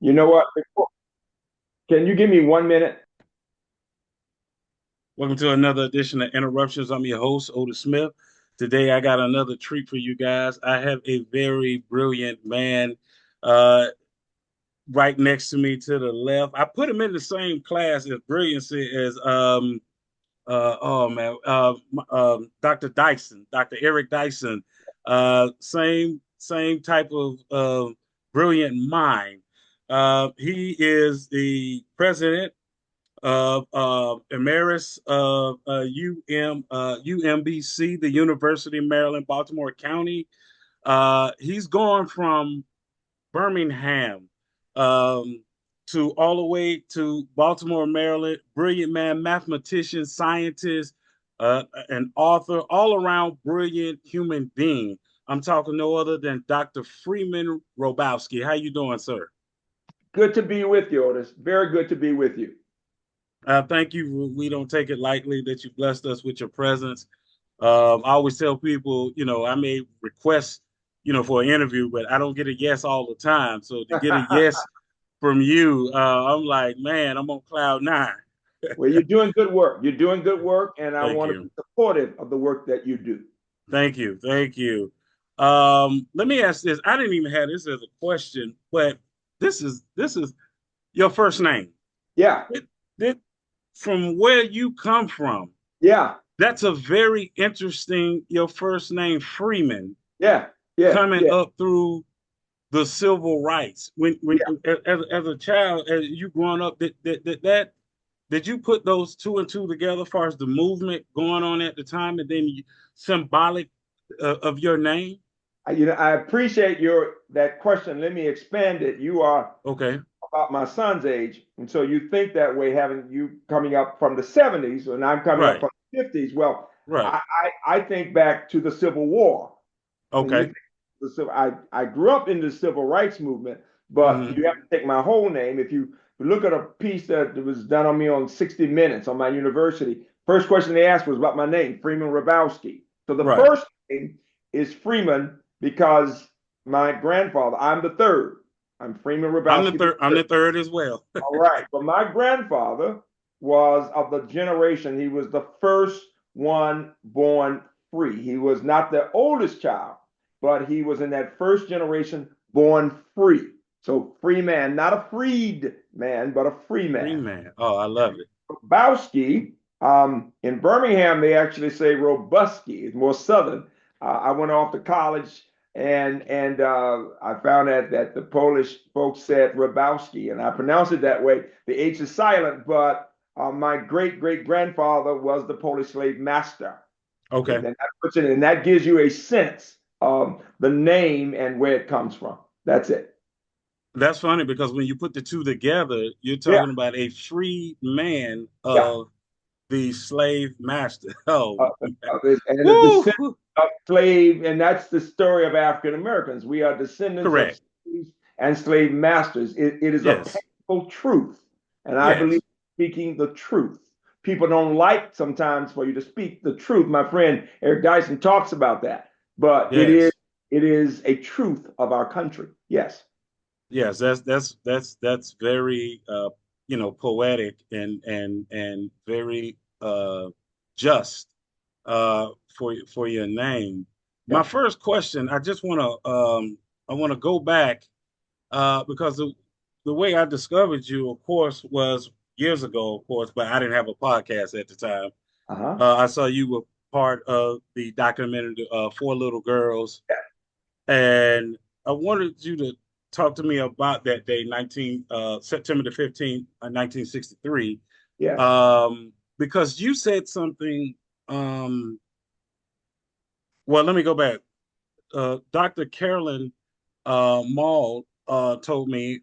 You know what? Can you give me 1 minute? Welcome to another edition of Interruptions. I'm your host, Otis Smith. Today, I got another treat for you guys. I have a very brilliant man uh, right next to me to the left. I put him in the same class as brilliancy as oh man, Dr. Dyson, Dr. Eric Dyson. Same type of brilliant mind. He is the president of Emeritus of UMBC, the University of Maryland, Baltimore County. He's gone from Birmingham um, to all the way to Baltimore, Maryland. Brilliant man, mathematician, scientist, an author, all around brilliant human being. I'm talking no other than Dr. Freeman Hrabowski. How you doing, sir? Good to be with you, Otis. Very good to be with you. Thank you. We don't take it lightly that you blessed us with your presence. I always tell people, I may request, for an interview, but I don't get a yes all the time. So to get a yes from you, I'm like, man, I'm on cloud nine. Well, you're doing good work. You're doing good work, and I Thank want to be you. supportive of the work that you do. Thank you. Thank you. Let me ask this. I didn't even have this as a question, but this is your first name. Yeah, It, it, from where you come from, yeah, that's a very interesting, your first name, Freeman, yeah, yeah, coming yeah, up through the civil rights. When yeah. as a child, as you growing up, did you put those two and two together as far as the movement going on at the time, and then symbolic of your name? I appreciate your that question. Let me expand it. You are Okay, about my son's age, and so you think that way, having you coming up from the '70s, and I'm coming up right, from the '50s. Well, right. I think back to the Civil War. When you Okay. think the civil, I grew up in the civil rights movement, but Hmm. you have to take my whole name. If you look at a piece that was done on me on 60 Minutes on my university, first question they asked was about my name, Freeman Hrabowski. So the Right. first name is Freeman because my grandfather, I'm the third. I'm Freeman I'm the Hrabowski the third. I'm third. the third as well. All right. But my grandfather was of the generation, he was the first one born free. He was not the oldest child, but he was in that first generation born free. So free man, not a freed man, but a free man. Freeman. Oh, I love it. Hrabowski, in Birmingham, they actually say Robuski. It's more southern. I went off to college and I found out that the Polish folks said Hrabowski, and I pronounce it that way. The H is silent, but my great great grandfather was the Polish slave master. And Okay. that puts it, and that gives you a sense of the name and where it comes from. That's it. That's funny because when you put the two together, you're Yeah, talking about a free man yeah. of the slave master. Oh, And a descendant woo! of slave, and that's the story of African Americans. We are descendants of Correct. slaves and slave masters. It is a Yes. painful truth, and I believe Yes. speaking the truth. People don't like sometimes for you to speak the truth. My friend Eric Dyson talks about that, but Yes. it is a truth of our country. Yes. Yes. That's very poetic and very just for your name. My Yeah. first question, I want to go back because the way I discovered you, of course, was years ago, of course, but I didn't have a podcast at the time. Uh-huh. I saw you were part of the documentary Four Little Girls, and I wanted you to talk to me about that day, 19 September the 15th, 1963, Yes. because you said something. Um, well, let me go back. Dr. Carolyn Maul told me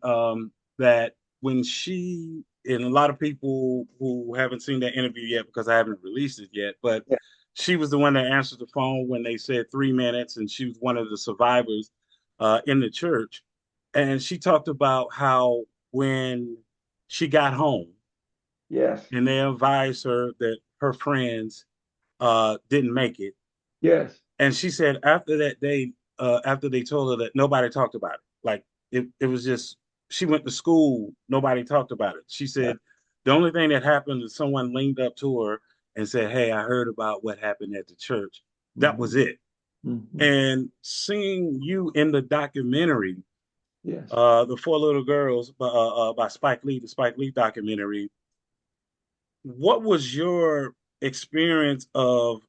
that when she and a lot of people who haven't seen that interview yet because I haven't released it yet, but Yeah. she was the one that answered the phone when they said 3 minutes, and she was one of the survivors in the church. And she talked about how when she got home Yes. and they advised her that her friends didn't make it, Yes. and she said after that day, after they told her that nobody talked about it, like it was just she went to school, nobody talked about it. She Yeah. said the only thing that happened is someone leaned up to her and said, "Hey, I heard about what happened at the church." That Mm-hmm. was it. Mm-hmm. And seeing you in the documentary, Yes. The Four Little Girls by Spike Lee, the Spike Lee documentary, what was your experience of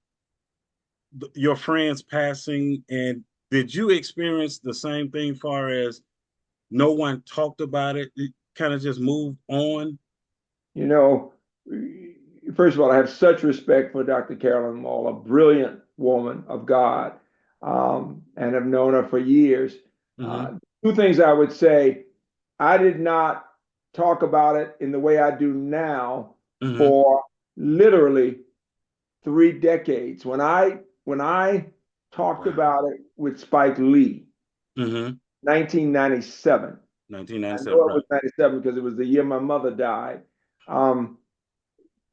your friends passing? And did you experience the same thing far as no one talked about it? It kind of just moved on? You know, first of all, I have such respect for Dr. Carolyn Mall, a brilliant woman of God, and have known her for years. Hmm. Two things I would say: I did not talk about it in the way I do now Hmm. for literally 3 decades. When I talked Wow. about it with Spike Lee, Hmm. 1997. I 1997, know it right. was 97 because it was the year my mother died. Um,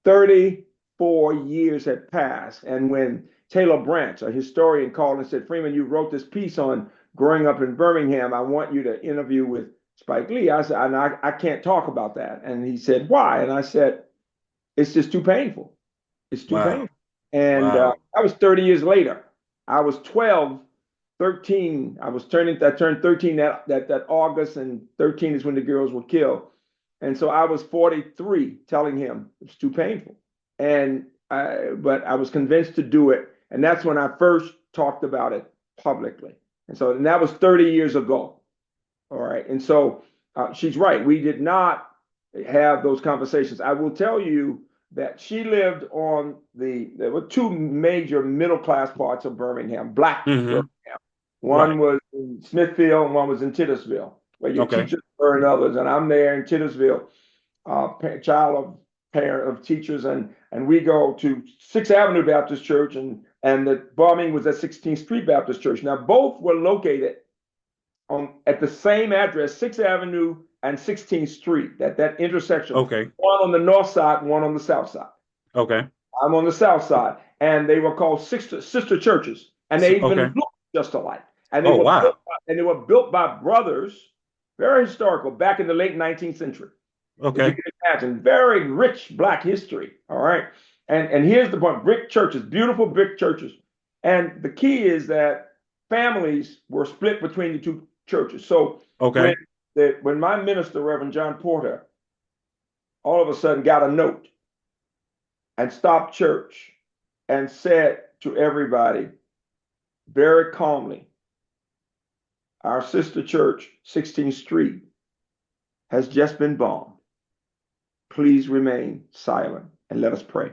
34 years had passed. And when Taylor Branch, a historian, called and said, Freeman, you wrote this piece on growing up in Birmingham. I want you to interview with Spike Lee. I said, I can't talk about that. And he said, why? And I said, it's just too painful. It's too Wow. painful. And Wow. that was 30 years later. I was 12, 13. I turned 13 that August, and 13 is when the girls were killed. And so I was 43 telling him it's too painful. But I was convinced to do it. And that's when I first talked about it publicly. And that was 30 years ago. All right. And so she's right. We did not have those conversations. I will tell you that she lived there were two major middle class parts of Birmingham, black Hmm. Birmingham. One Right. was in Smithfield and one was in Titusville, where your Okay. teachers were and others. And I'm there in Titusville, child of parent of teachers, and we go to 6th Avenue Baptist Church, and the bombing was at 16th Street Baptist Church. Now both were located at the same address, 6th Avenue and 16th Street, that intersection, Okay. one on the north side and one on the south side. Okay. I'm on the south side, and they were called sister churches, and they even Okay. looked just alike. And Oh, wow. they were built by brothers, very historical, back in the late 19th century. If you Okay. can imagine, very rich black history. All right. And here's the point: brick churches, beautiful brick churches. And the key is that families were split between the two churches. So when Okay. when my minister, Reverend John Porter, all of a sudden got a note and stopped church and said to everybody very calmly, our sister church, 16th Street, has just been bombed. Please remain silent and let us pray.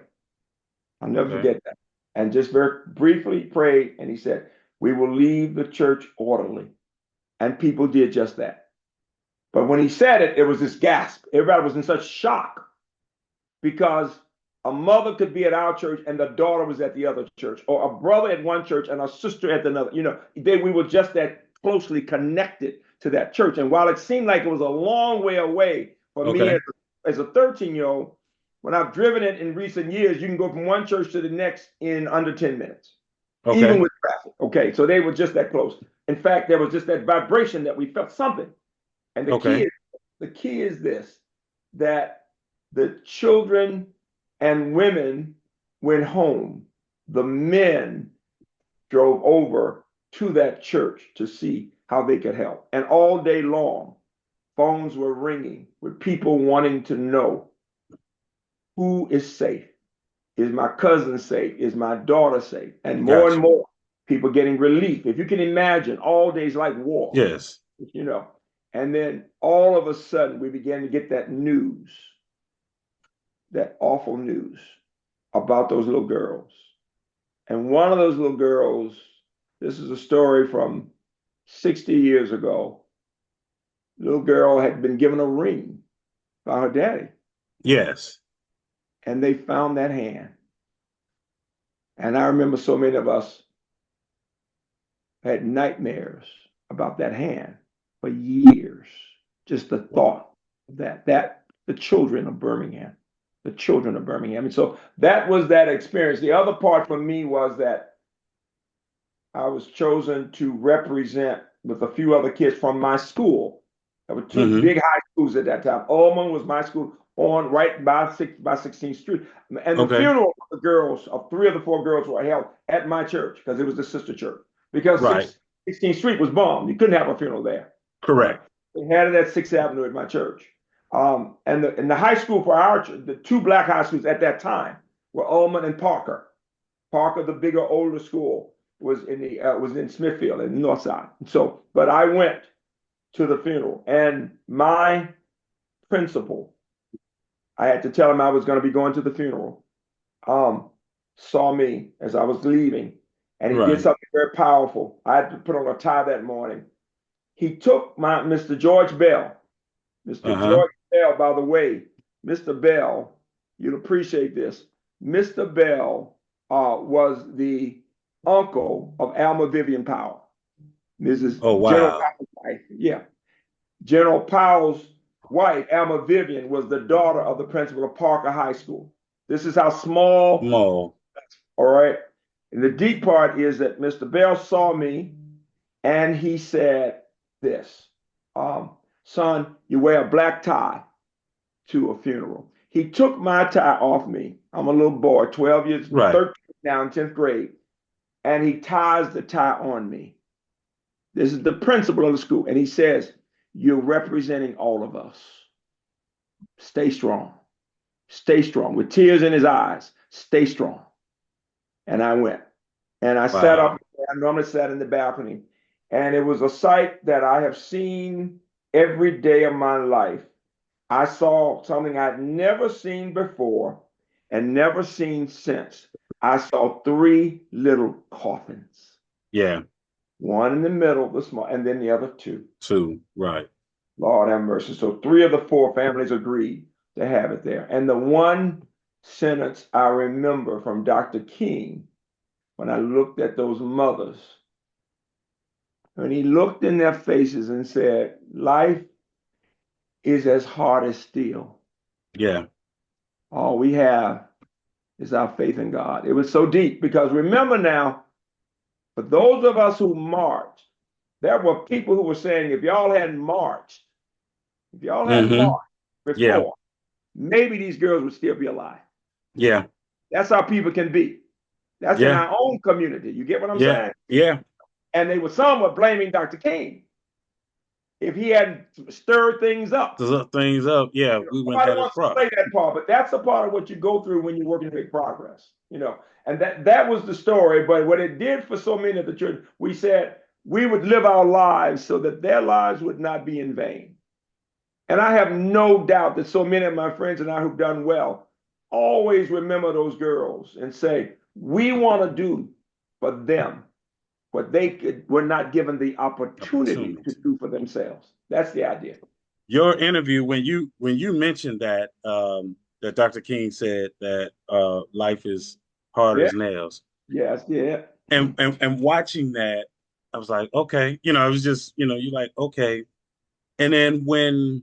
I'll never Okay. forget that. And just very briefly prayed, and he said, we will leave the church orderly. And people did just that. But when he said it, it was this gasp. Everybody was in such shock because a mother could be at our church and the daughter was at the other church, or a brother at one church and a sister at another. We were just that closely connected to that church. And while it seemed like it was a long way away for me Okay. as a 13-year-old, when I've driven it in recent years, you can go from one church to the next in under 10 minutes, even Okay. with traffic. Okay, so they were just that close. In fact, there was just that vibration that we felt something. And Okay. the key is this, that the children and women went home. The men drove over to that church to see how they could help. And all day long, phones were ringing with people wanting to know who is safe. Is my cousin safe? Is my daughter safe? And Gotcha. more people getting relief. If you can imagine, all days like war, Yes. you know. And then all of a sudden, we began to get that news, that awful news about those little girls. And one of those little girls, this is a story from 60 years ago. Little girl had been given a ring by her daddy, Yes. and they found that hand. And I remember so many of us had nightmares about that hand for years. Just the thought of that the children of Birmingham, the children of Birmingham. And so that was that experience. The other part for me was that I was chosen to represent with a few other kids from my school There were two Hmm. big high schools at that time. Ullman was my school on right by 16th Street. And the Okay. funeral of the girls, of three of the four girls, were held at my church because it was the sister church. Because Right. 16th Street was bombed. You couldn't have a funeral there. All right. Correct. They had it at 6th Avenue at my church. And the high school for our church, the two black high schools at that time were Ullman and Parker. Parker, the bigger, older school, was in Smithfield in the North Side. So, but I went to the funeral, and my principal, I had to tell him I was going to be going to the funeral, um, saw me as I was leaving, and he did Right. something very powerful. I had to put on a tie that morning. He took my Mr. George Bell, Mr. Uh-huh. George Bell, by the way, Mr. Bell, you'll appreciate this. Mr. Bell was the uncle of Alma Vivian Powell, Mrs. Oh, General wow. Powell's wife. Yeah. General Powell's wife, Alma Vivian, was the daughter of the principal of Parker High School. This is how small, More. all right? And the deep part is that Mr. Bell saw me and he said this, son, you wear a black tie to a funeral. He took my tie off me. I'm a little boy, 12 years, Right. 13 now in 10th grade, and he ties the tie on me. This is the principal of the school. And he says, you're representing all of us. Stay strong. Stay strong. With tears in his eyes, stay strong. And I went. And I sat up. Wow. I normally sat in the balcony. And it was a sight that I have seen every day of my life. I saw something I'd never seen before and never seen since. I saw three little coffins, Yeah. one in the middle, the small, and then the other two. Two. Right. Lord have mercy. So three of the four families agreed to have it there. And the one sentence I remember from Dr. King when I looked at those mothers, when he looked in their faces and said, life is as hard as steel. Yeah. All we have is our faith in God. It was so deep because remember now, for those of us who marched, there were people who were saying, if y'all hadn't Hmm. marched Yeah. before, maybe these girls would still be alive. Yeah. That's how people can be. That's in Yeah. our own community. You get what I'm Yeah. saying? Yeah. And they were somewhat blaming Dr. King if he hadn't stirred things up. To look things up. Yeah. We wouldn't Nobody have this wants to problem. say that part, but that's a part of what you go through when you're working to make progress. And that was the story. But what it did for so many of the church, we said we would live our lives so that their lives would not be in vain. And I have no doubt that so many of my friends and I who've done well always remember those girls and say, we want to do for them what were not given the opportunity to Opportunity. do for themselves. That's the idea. Your interview when you mentioned that that Dr. King said that life is hard Yeah, as nails, yes, yeah. and watching that, I was like, okay, it was just you like okay, and then when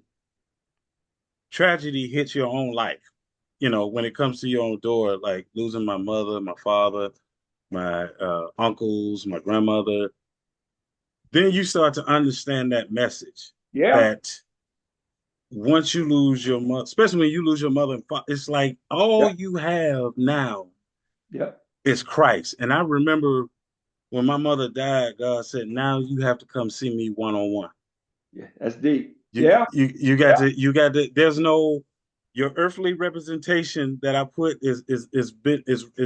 tragedy hits your own life, when it comes to your own door, like losing my mother, my father, my uncles, my grandmother, then you start to understand that message Yeah, that once you lose your mother, especially when you lose your mother and father, it's like all yeah, you have now yeah, is Christ. And I remember when my mother died, God said, "Now you have to come see me one on one. yeah. That's deep. You Yeah, you got yeah, to There's no your earthly representation that I put is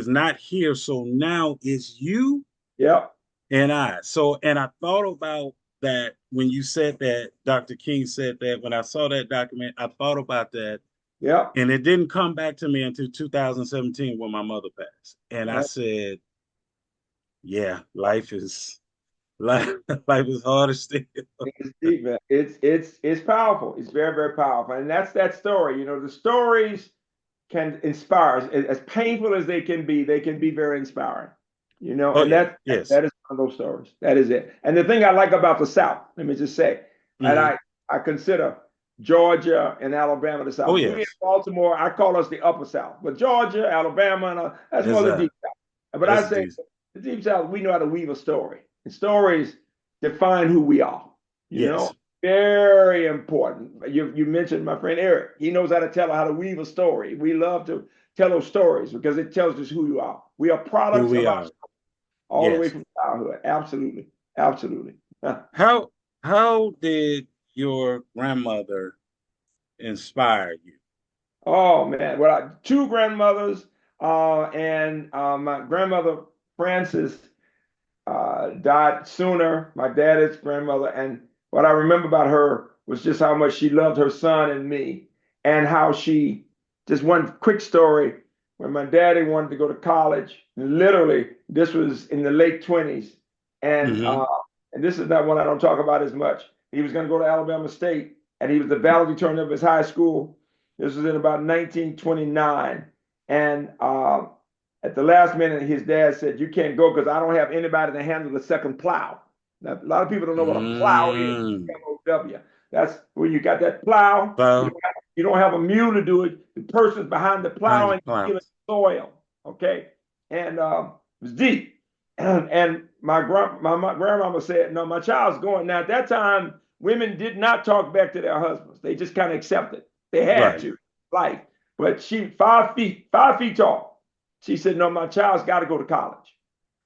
not here. So now it's you yeah, and I. So and I thought about that when you said that, Dr. King said that. When I saw that document, I thought about that. yeah. And it didn't come back to me until 2017 when my mother passed. And I Yeah. said, yeah, life, life is hard as steel. It's deep, man. It's powerful. It's very, very powerful. And that's that story. The stories can inspire. As painful as they can be very inspiring. Oh And yeah, that yes. that is one of those stories. That is it. And the thing I like about the South, let me just say, and Hmm. I consider Georgia and Alabama the Oh South. We in yes. Baltimore, I call us the Upper South, but Georgia, Alabama, and that's more That's the Deep South. But I that's say decent. the Deep South, we know how to weave a story, and stories define who we are. You Yes. know, Very important. You mentioned my friend Eric. He knows how to tell how to weave a story. We love to tell those stories because it tells us who you are. We are Who products we of our are. all the way Yes. from childhood. Absolutely, absolutely. How how did your grandmother inspire you? Oh man, well, two grandmothers, and my grandmother Frances died sooner, my dad's grandmother. And what I remember about her was just how much she loved her son and me, and how she, just one quick story, when my daddy wanted to go to college, literally, this was in the late 20s. And, Hmm. and this is not one I don't talk about as much. He was going to go to Alabama State, and he was the valedictorian of his high school. This was in about 1929. And at the last minute, his dad said, "You can't go because I don't have anybody to handle the second plow." Now, a lot of people don't know what a plow is. Mm. PLOW. That's where you got that plow. So You don't have a mule to do it. The person's behind the plow behind the and feeling clouds. soil. Okay, and it was deep. And my grandmama said, "No, my child's going." Now at that time, women did not talk back to their husbands. They just kind of accepted. They had Right. to, life. But she 5 feet tall. She said, "No, my child's got to go to college."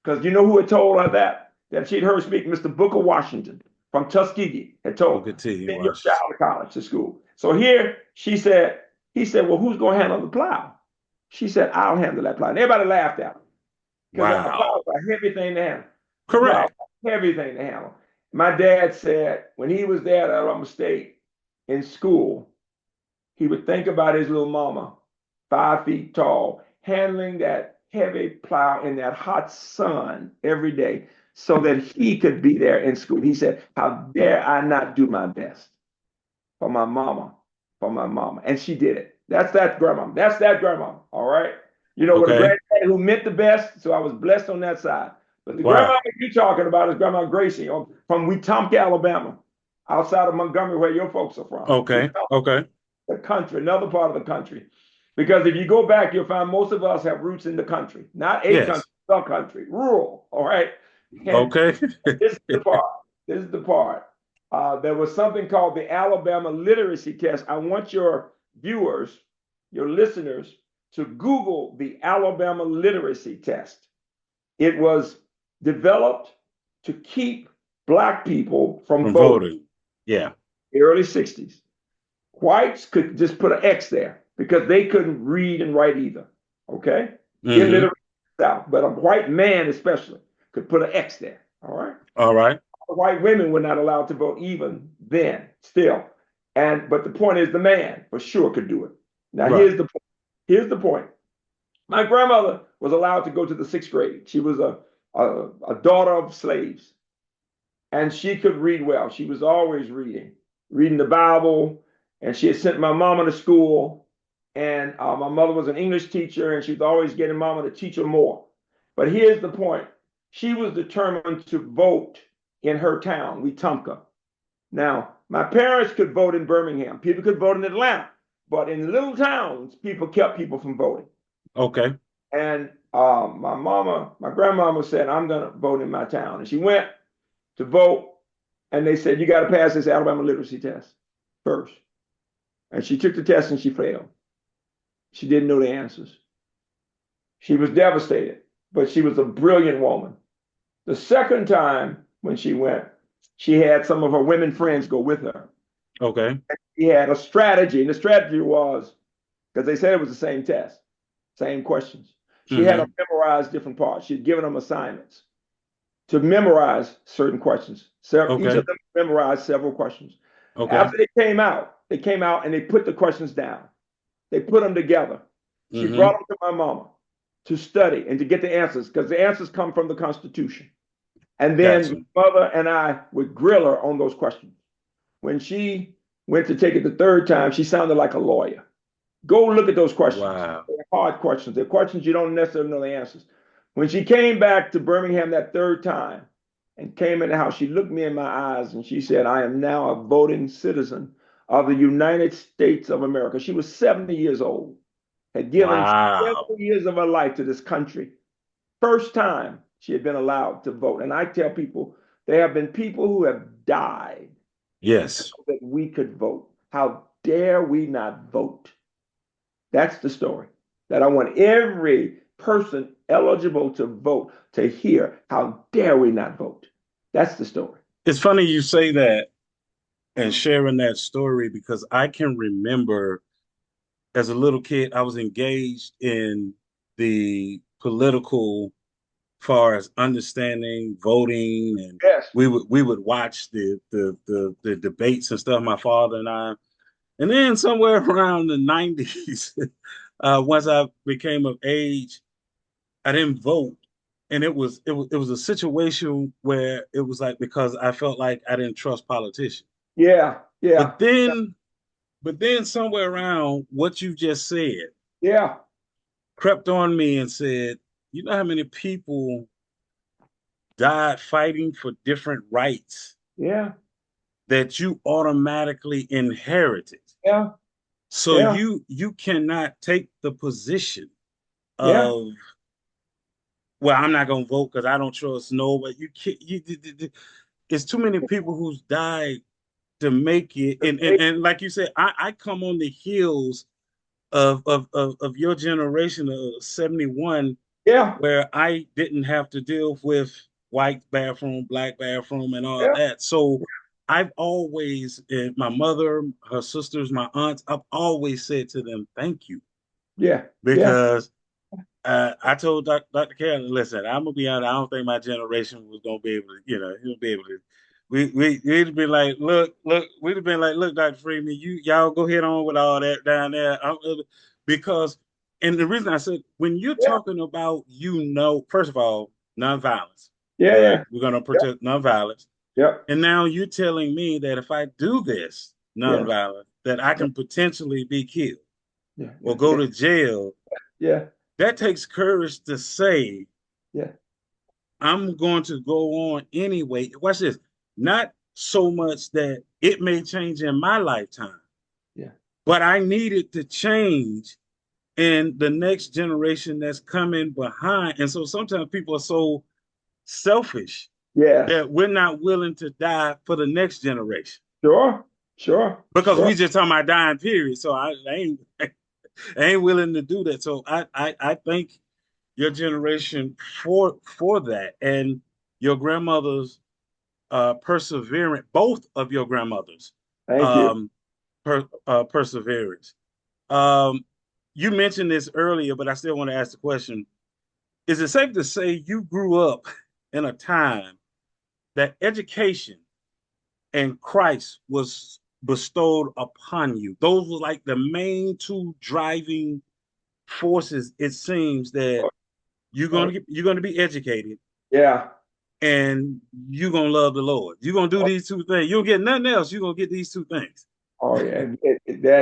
Because you know who had told her that? That she'd heard speak, Mr. Booker Washington from Tuskegee had told, Booker T. "Send your Washington. child to college, to school." So here she said, he said, "Well, who's going to handle the plow?" She said, "I'll handle that plow." And everybody laughed at her because a Wow. plow is a heavy thing to handle. The plow is Correct. a heavy thing to handle. My dad said when he was there at Alabama State in school, he would think about his little mama, 5 feet tall, handling that heavy plow in that hot sun every day so that he could be there in school. He said, "How dare I not do my best for my mama, for my mama." And she did it. That's that grandma. That's that grandma. All right. You know, with a Okay. granddaddy who meant the best. So I was blessed on that side. But the grandma Wow. you're talking about is Grandma Gracie from Wetumpka, Alabama, outside of Montgomery, where your folks are from. Okay. Okay. The country, another part of the country. Because if you go back, you'll find most of us have roots in the country, not a country, Yes. the country, rural. All right. And Okay. this is the part. This is the part. There was something called the Alabama literacy test. I want your viewers, your listeners, to Google the Alabama literacy test. It was developed to keep Black people from From voting voting. Yeah. in the early 60s. Whites could just put an X there because they couldn't read and write either. Okay? Hmm. Illiterate South, but a white man especially could put an X there. All right? All right. White women were not allowed to vote even then, still. And but the point is the man for sure could do it. Now Right. here's the point. My grandmother was allowed to go to the sixth grade. She was a daughter of slaves, and she could read well. She was always reading the Bible, and she had sent my mama to school. And my mother was an English teacher, and she was always getting mama to teach her more. But here's the point: she was determined to vote in her town, Wetumpka. Now, my parents could vote in Birmingham. People could vote in Atlanta, but in little towns, people kept people from voting. Okay. And my grandmama said, "I'm going to vote in my town," and she went to vote, and they said, "You got to pass this Alabama literacy test first." And she took the test and she failed. She didn't know the answers. She was devastated, but she was a brilliant woman. The second time when she went, she had some of her women friends go with her. Okay. She had a strategy, and the strategy was because they said it was the same test, same questions. She had them Hmm. memorize different parts. She'd given them assignments to memorize certain questions. So each of Okay. them memorized several questions. Okay. After they came out and they put the questions down. They put them together. She brought Hmm. them to my mama to study and to get the answers because the answers come from the Constitution. And then Gotcha. my mother and I would grill her on those questions. When she went to take it the third time, she sounded like a lawyer. Go look at those questions. Wow. They're hard questions. They're questions you don't necessarily know the answers. When she came back to Birmingham that third time and came in the house, she looked me in my eyes and she said, "I am now a voting citizen of the United States of America." She was 70 years old, had given Wow. several years of her life to this country. First time she had been allowed to vote. And I tell people, there have been people who have died Yes. that we could vote. How dare we not vote? That's the story that I want every person eligible to vote to hear. How dare we not vote? That's the story. It's funny you say that and sharing that story because I can remember as a little kid, I was engaged in the political, far as understanding voting, and Yes. we would watch the debates and stuff. My father and I, and then somewhere around the '90s, once I became of age, I didn't vote, and it was a situation where it was like because I felt like I didn't trust politicians. Yeah. Yeah. But then, but then somewhere around what you just said Yeah. crept on me and said, you know how many people died fighting for different rights Yeah. that you automatically inherited. Yeah. So Yeah. you cannot take the position Yeah. of, well, I'm not gonna vote because I don't trust nobody. You can't. It's too many people who's died to make it, and like you said, I come on the heels of your generation of '71 Yeah. where I didn't have to deal with white bathroom, black bathroom, and all Yeah. that. So I've always, my mother, her sisters, my aunts, I've always said to them, thank you. Yeah. Yeah. Because I told Dr. Carolyn, listen, I'm gonna be honest, I don't think my generation was gonna be able to, he'll be able to. We'd be like, look, we'd have been like, look, Dr. Freeman, y'all go ahead on with all that down there, because, and the reason I said when you're Yeah. talking about, first of all, nonviolence, Yeah. all right, Yeah. we're gonna Yeah. protect nonviolence, Yeah. and now you're telling me that if I do this Yeah. nonviolence, that I can potentially be killed Yeah. or Yeah. go Yeah. to jail. Yeah. That takes courage to say Yeah. I'm going to go on anyway. Watch this. Not so much that it may change in my lifetime, Yeah. but I need it to change in the next generation that's coming behind. And so sometimes people are so selfish Yes. that we're not willing to die for the next generation Sure. Sure. because Sure. we just talking about dying, period. So I ain't willing to do that. So I thank your generation for that and your grandmother's perseverance, both of your grandmothers, Thank you. um, perseverance. Um, you mentioned this earlier, but I still want to ask the question: is it safe to say you grew up in a time that education and Christ was bestowed upon you? Those were like the main two driving forces. It seems that Oh, you're gonna be educated yeah. and you're gonna love the Lord. You're gonna do these two things. You don't get nothing else. You're gonna get these two things. Oh yeah,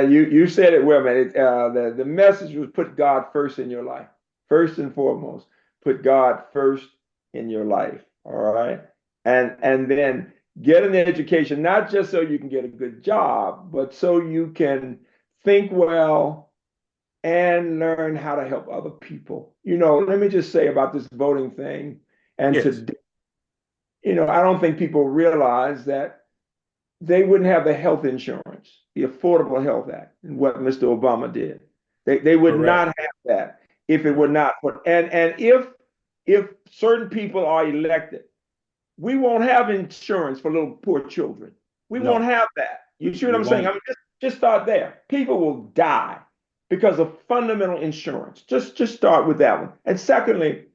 you said it well, man. The message was put God first in your life, first and foremost. Put God first in your life. All right, and then get an education, not just so you can get a good job, but so you can think well and learn how to help other people. Let me just say about this voting thing, and Yes, to I don't think people realize that they wouldn't have the health insurance, the Affordable Health Act, and what Mr. Obama did. They would correct. not have that if it were Correct. not for and if certain people are elected, we won't have insurance for little poor children. We won't No, have that. You see what we I'm saying? won't. I mean, just start there. People will die because of fundamental insurance. Just start with that one. And secondly,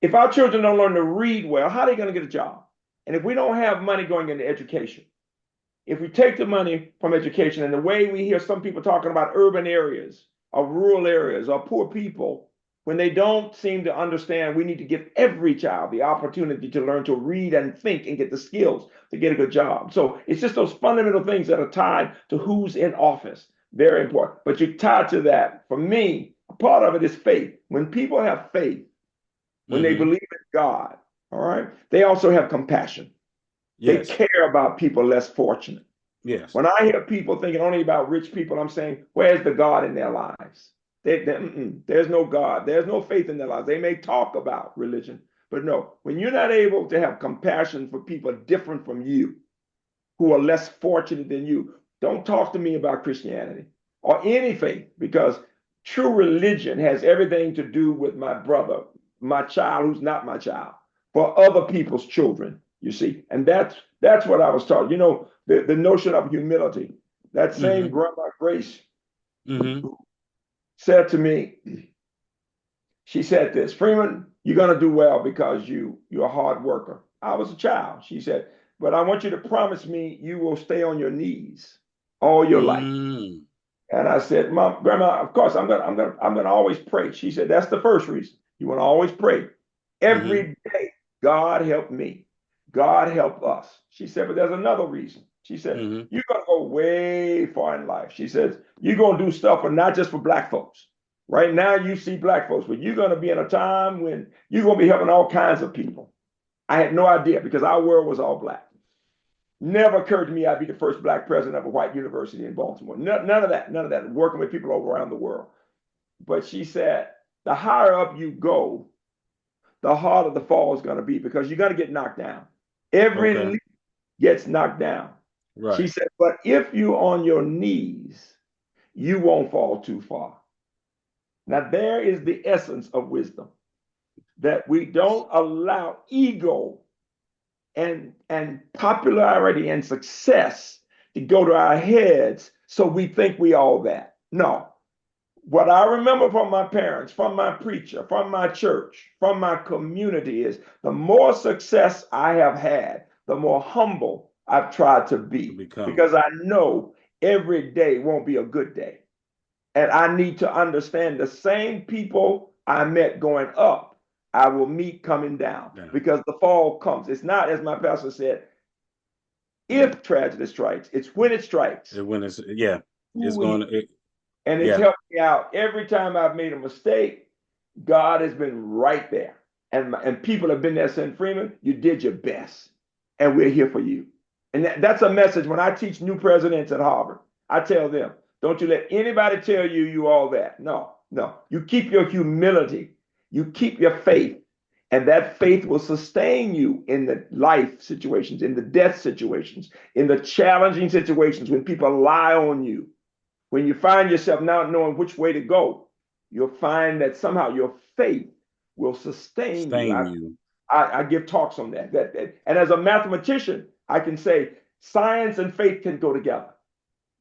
if our children don't learn to read well, how are they going to get a job? And if we don't have money going into education, if we take the money from education and the way we hear some people talking about urban areas or rural areas or poor people, when they don't seem to understand, we need to give every child the opportunity to learn to read and think and get the skills to get a good job. So it's just those fundamental things that are tied to who's in office. Very important. But you tie to that. For me, a part of it is faith. When people have faith, when they Hmm. believe in God, all right, they also have compassion. They Yes, care about people less fortunate. yes, When I hear people thinking only about rich people, I'm saying, where's the God in their lives? There's no God. There's no faith in their lives. They may talk about religion, but no. When you're not able to have compassion for people different from you, who are less fortunate than you. Don't talk to me about Christianity or any faith, because true religion has everything to do with my brother, my child who's not my child, for other people's children, you see. And that's what I was taught. You know, the notion of humility. That same Mm-hmm. Grandma Grace Mm-hmm. said to me, she said this, Freeman, you're going to do well because you're a hard worker. I was a child. She said, but I want you to promise me you will stay on your knees all your life. Mm. And I said, Mom, Grandma, of course I'm gonna always pray. She said, that's the first reason. You want to always pray. Mm-hmm. Every day, God help me. God help us. She said, but there's another reason. She said, Mm-hmm. you're gonna go way far in life. She says, you're gonna do stuff, but not just for black folks. Right now, you see black folks, but you're gonna be in a time when you're gonna be helping all kinds of people. I had no idea because our world was all black. Never occurred to me I'd be the first black president of a white university in Baltimore. None of that. None of that. Working with people all around the world. But she said, the higher up you go, the harder the fall is going to be because you're going to get knocked down. Every Okay. leaf gets knocked down. She Right. said, but if you're on your knees, you won't fall too far. Now, there is the essence of wisdom, that we don't allow ego and popularity and success to go to our heads so we think we all that. No. What I remember from my parents, from my preacher, from my church, from my community is the more success I have had, the more humble I've tried to To be become. because I know every day won't be a good day. And I need to understand the same people I met going up, I will meet coming down Yeah. because the fall comes. It's not, as my pastor said, if tragedy strikes, it's when it strikes. When it's yeah, Who it's we going to and it's yeah. helped me out every time I've made a mistake. God has been right there, and people have been there saying, "Freeman, you did your best, and we're here for you." And that's a message when I teach new presidents at Harvard. I tell them, "Don't you let anybody tell you you all that. No, no. You keep your humility. You keep your faith, and that faith will sustain you in the life situations, in the death situations, in the challenging situations when people lie on you. When you find yourself not knowing which way to go, you'll find that somehow your faith will sustain you. Sustain you. I give talks on that. And as a mathematician, I can say science and faith can go together.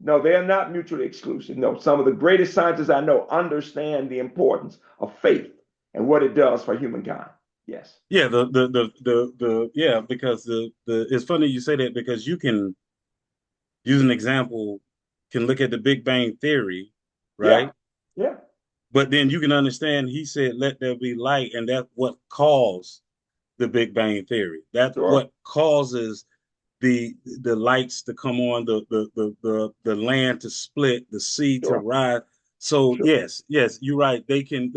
No, they are not mutually exclusive. No, some of the greatest scientists I know understand the importance of faith and what it does for humankind. Yes. Yeah, the yeah, because the it's funny you say that because you can use an example, can look at the Big Bang Theory, Yeah. right? Yeah. But then you can understand he said, let there be light, and that's what caused the Big Bang Theory. That's Sure. what causes the lights to come on, the land to split, the sea to Sure. rise. So Sure. yes, you're right. They can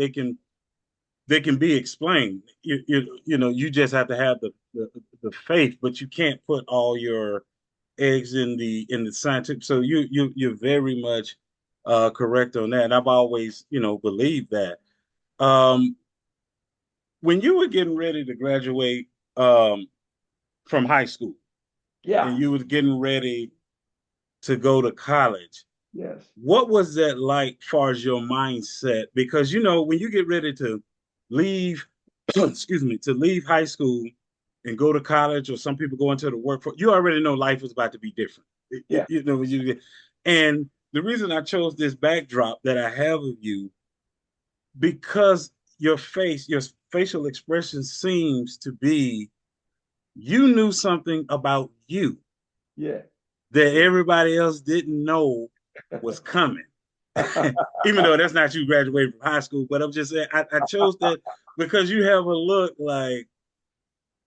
be explained. You just have to have the faith, but you can't put all your eggs in the scientific. So you're very much correct on that. And I've always believed that. Um, when you were getting ready to graduate from high school Yeah. and you was getting ready to go to college, Yes. what was that like far as your mindset? Because when you get ready to leave, excuse me, to leave high school and go to college, or some people go into the workforce, you already know life is about to be different. Yeah. And the reason I chose this backdrop that I have of you, because your facial expression seems to be you knew something about you Yeah. that everybody else didn't know was coming. Even though that's not you graduating from high school, but I'm just saying I chose that because you have a look like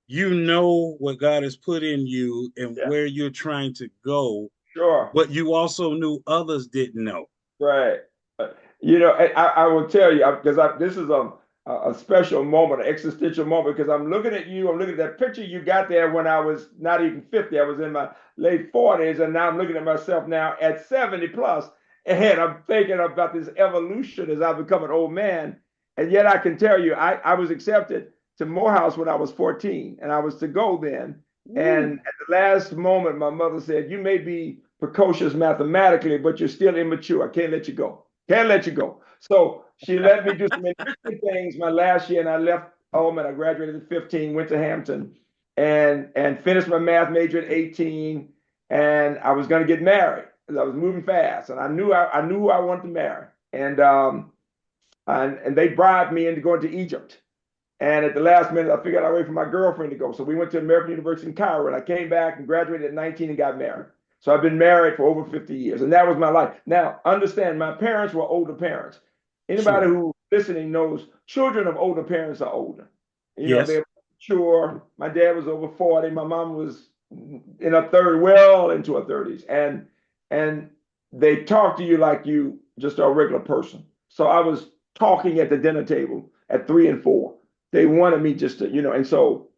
you know what God has put in you and Yeah. where you're trying to go, Sure. but you also knew others didn't know. Right. I will tell you because this is a special moment, an existential moment, because I'm looking at you. I'm looking at that picture you got there when I was not even 50. I was in my late 40s, and now I'm looking at myself now at 70 plus, and I'm thinking about this evolution as I become an old man. And yet I can tell you, I was accepted to Morehouse when I was 14, and I was to go then. And at the last moment, my mother said, "You may be precocious mathematically, but you're still immature. I can't let you go. Can't let you go." So she let me do some interesting things my last year, and I left home and I graduated at 15, went to Hampton, and finished my math major at 18. And I was going to get married because I was moving fast, and I knew who I wanted to marry, and they bribed me into going to Egypt. And at the last minute, I figured out a way for my girlfriend to go. So we went to American University in Cairo, and I came back and graduated at 19 and got married. So I've been married for over 50 years, and that was my life. Now, understand, my parents were older parents. Anybody Sure. who's listening knows children of older parents are older. Yes. They're mature. My dad was over 40. My mom was in her third, well into her 30s, and they talk to you like you just a regular person. So I was talking at the dinner table at 3 and 4. They wanted me just to, and so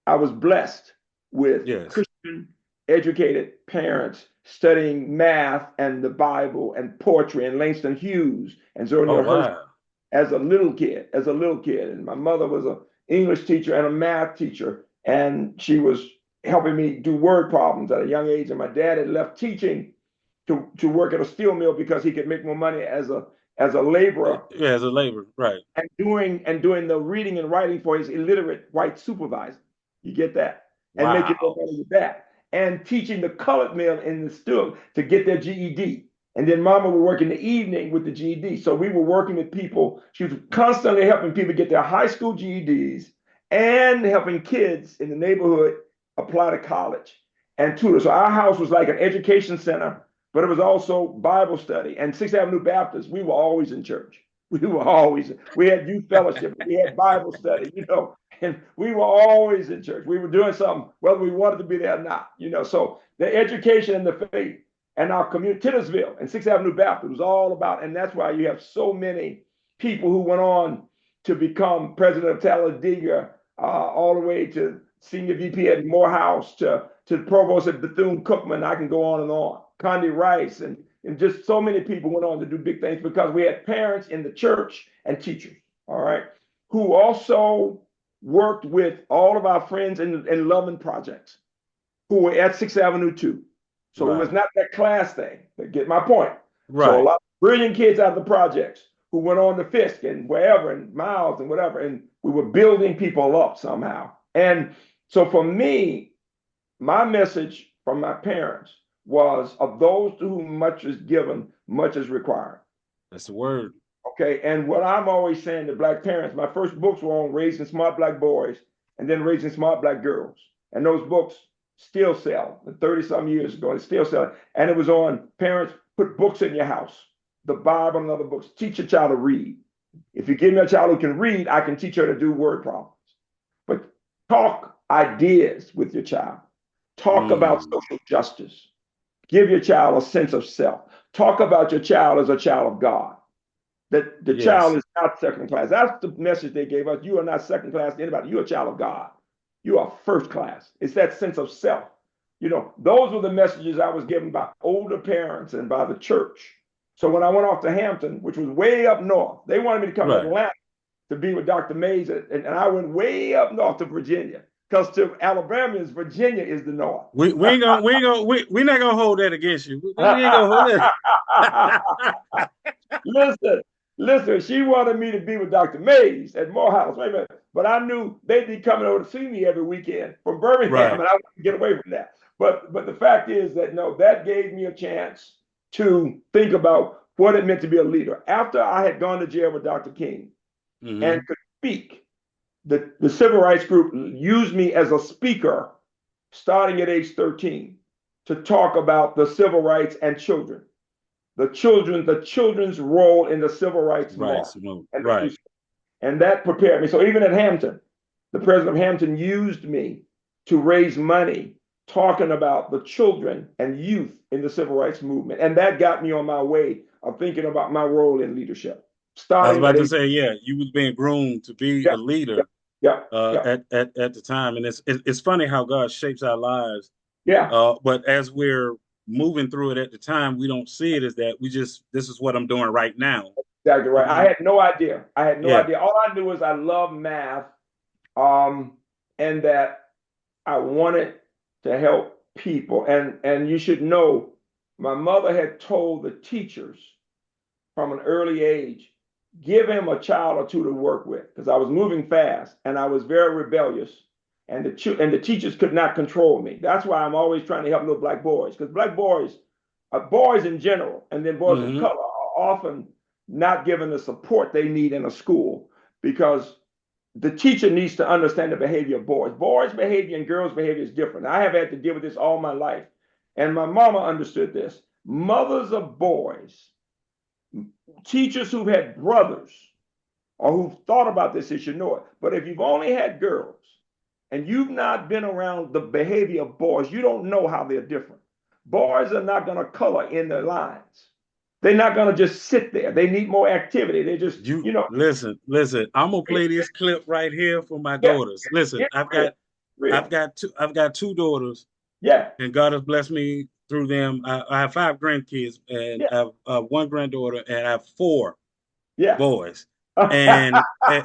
I was blessed with Yes. Christian educated parents studying math and the Bible and poetry and Langston Hughes and Zora Oh Neale Hurston wow. as a little kid. And my mother was an English teacher and a math teacher, and she was helping me do word problems at a young age. And my dad had left teaching to work at a steel mill because he could make more money as a laborer Yeah, as a labor, right? and doing the reading and writing for his illiterate white supervisor. You get that? And making more Wow. money with that. And teaching the colored men in the still to get their GED. And then mama would work in the evening with the GED. So we were working with people. She was constantly helping people get their high school GEDs and helping kids in the neighborhood apply to college and tutor. So our house was like an education center, but it was also Bible study. And Sixth Avenue Baptist, we were always in church. We had youth fellowship, we had Bible study, and we were always in church. We were doing something, whether we wanted to be there or not. So the education and the faith and our community, Tittersville and Sixth Avenue Baptist was all about, and that's why you have so many people who went on to become president of Talladega, all the way to senior VP at Morehouse, to the provost at Bethune-Cookman. I can go on and on. Condi Rice and just so many people went on to do big things because we had parents in the church and teachers, all right, who also worked with all of our friends in Loving Projects who were at Sixth Avenue too. So it was Right. not that class thing. Get my point. So a Right. lot of brilliant kids out of the projects who went on to Fisk and wherever and Miles and whatever, and we were building people up somehow. And so for me, my message from my parents was, of those to whom much is given, much is required. That's the word. Okay. And what I'm always saying to black parents, my first books were on raising smart black boys and then raising smart black girls. And those books still sell. 30 some years ago, they still sell. And it was on parents, put books in your house, the Bible and other books. Teach your child to read. If you give me a child who can read, I can teach her to do word problems. But talk ideas with your child. Talk about Mm. social justice. Give your child a sense of self. Talk about your child as a child of God. That the child Yes. is not second class. That's the message they gave us. You are not second class to anybody. You're a child of God. You are first class. It's that sense of self. Those were the messages I was given by older parents and by the church. So when I went off to Hampton, which was way up north, they wanted me to come to Right. Atlanta to be with Dr. Mays, and I went way up north to Virginia because to Alabamians, Virginia is the north. We not gonna hold that against you. We ain't gonna hold that. listen, listen, she wanted me to be with Dr. Mays at Morehouse. Wait a minute. But I knew they'd be coming over to see me every weekend from Birmingham, Right. and I wanted to get away from that. But the fact is that no, that gave me a chance to think about what it meant to be a leader. After I had gone to jail with Dr. King and Hmm. could speak, the civil rights group used me as a speaker starting at age 13 to talk about the civil rights and children, the children's role in the civil rights Right. march Simone. and the Right. free, and that prepared me. So even at Hampton, the president of Hampton used me to raise money talking about the children and youth in the civil rights movement, and that got me on my way of thinking about my role in leadership, I was starting about at to age. say, yeah, you was being groomed to be Yeah, a yeah, leader yeah, yeah, at the time, and it's funny how God shapes our lives. yeah. But as we're moving through it at the time, we don't see it as that. We just this is what I'm doing right now. Exactly right. I Um, had no idea. I had no yeah. idea. All I knew was I love math, and that I wanted to help people. And you should know, my mother had told the teachers from an early age, give him a child or two to work with, because I was moving fast and I was very rebellious, and the teachers could not control me. That's why I'm always trying to help little black boys, because black boys, boys in general, and then boys of Hmm. color are often not given the support they need in a school, because the teacher needs to understand the behavior of boys. Boys' behavior and girls' behavior is different. I have had to deal with this all my life. And my mama understood this. Mothers of boys, teachers who've had brothers or who've thought about this, they should know it. But if you've only had girls and you've not been around the behavior of boys, you don't know how they're different. Boys are not going to color in their lines. They're not going to just sit there. They need more activity. They just, You listen. I'm gonna play this clip right here for my yeah, daughters. Listen, yeah, real, real. I've got two daughters, Yeah, and God has blessed me through them. I have five grandkids, and yeah, I have one granddaughter, and I have four yeah. boys. And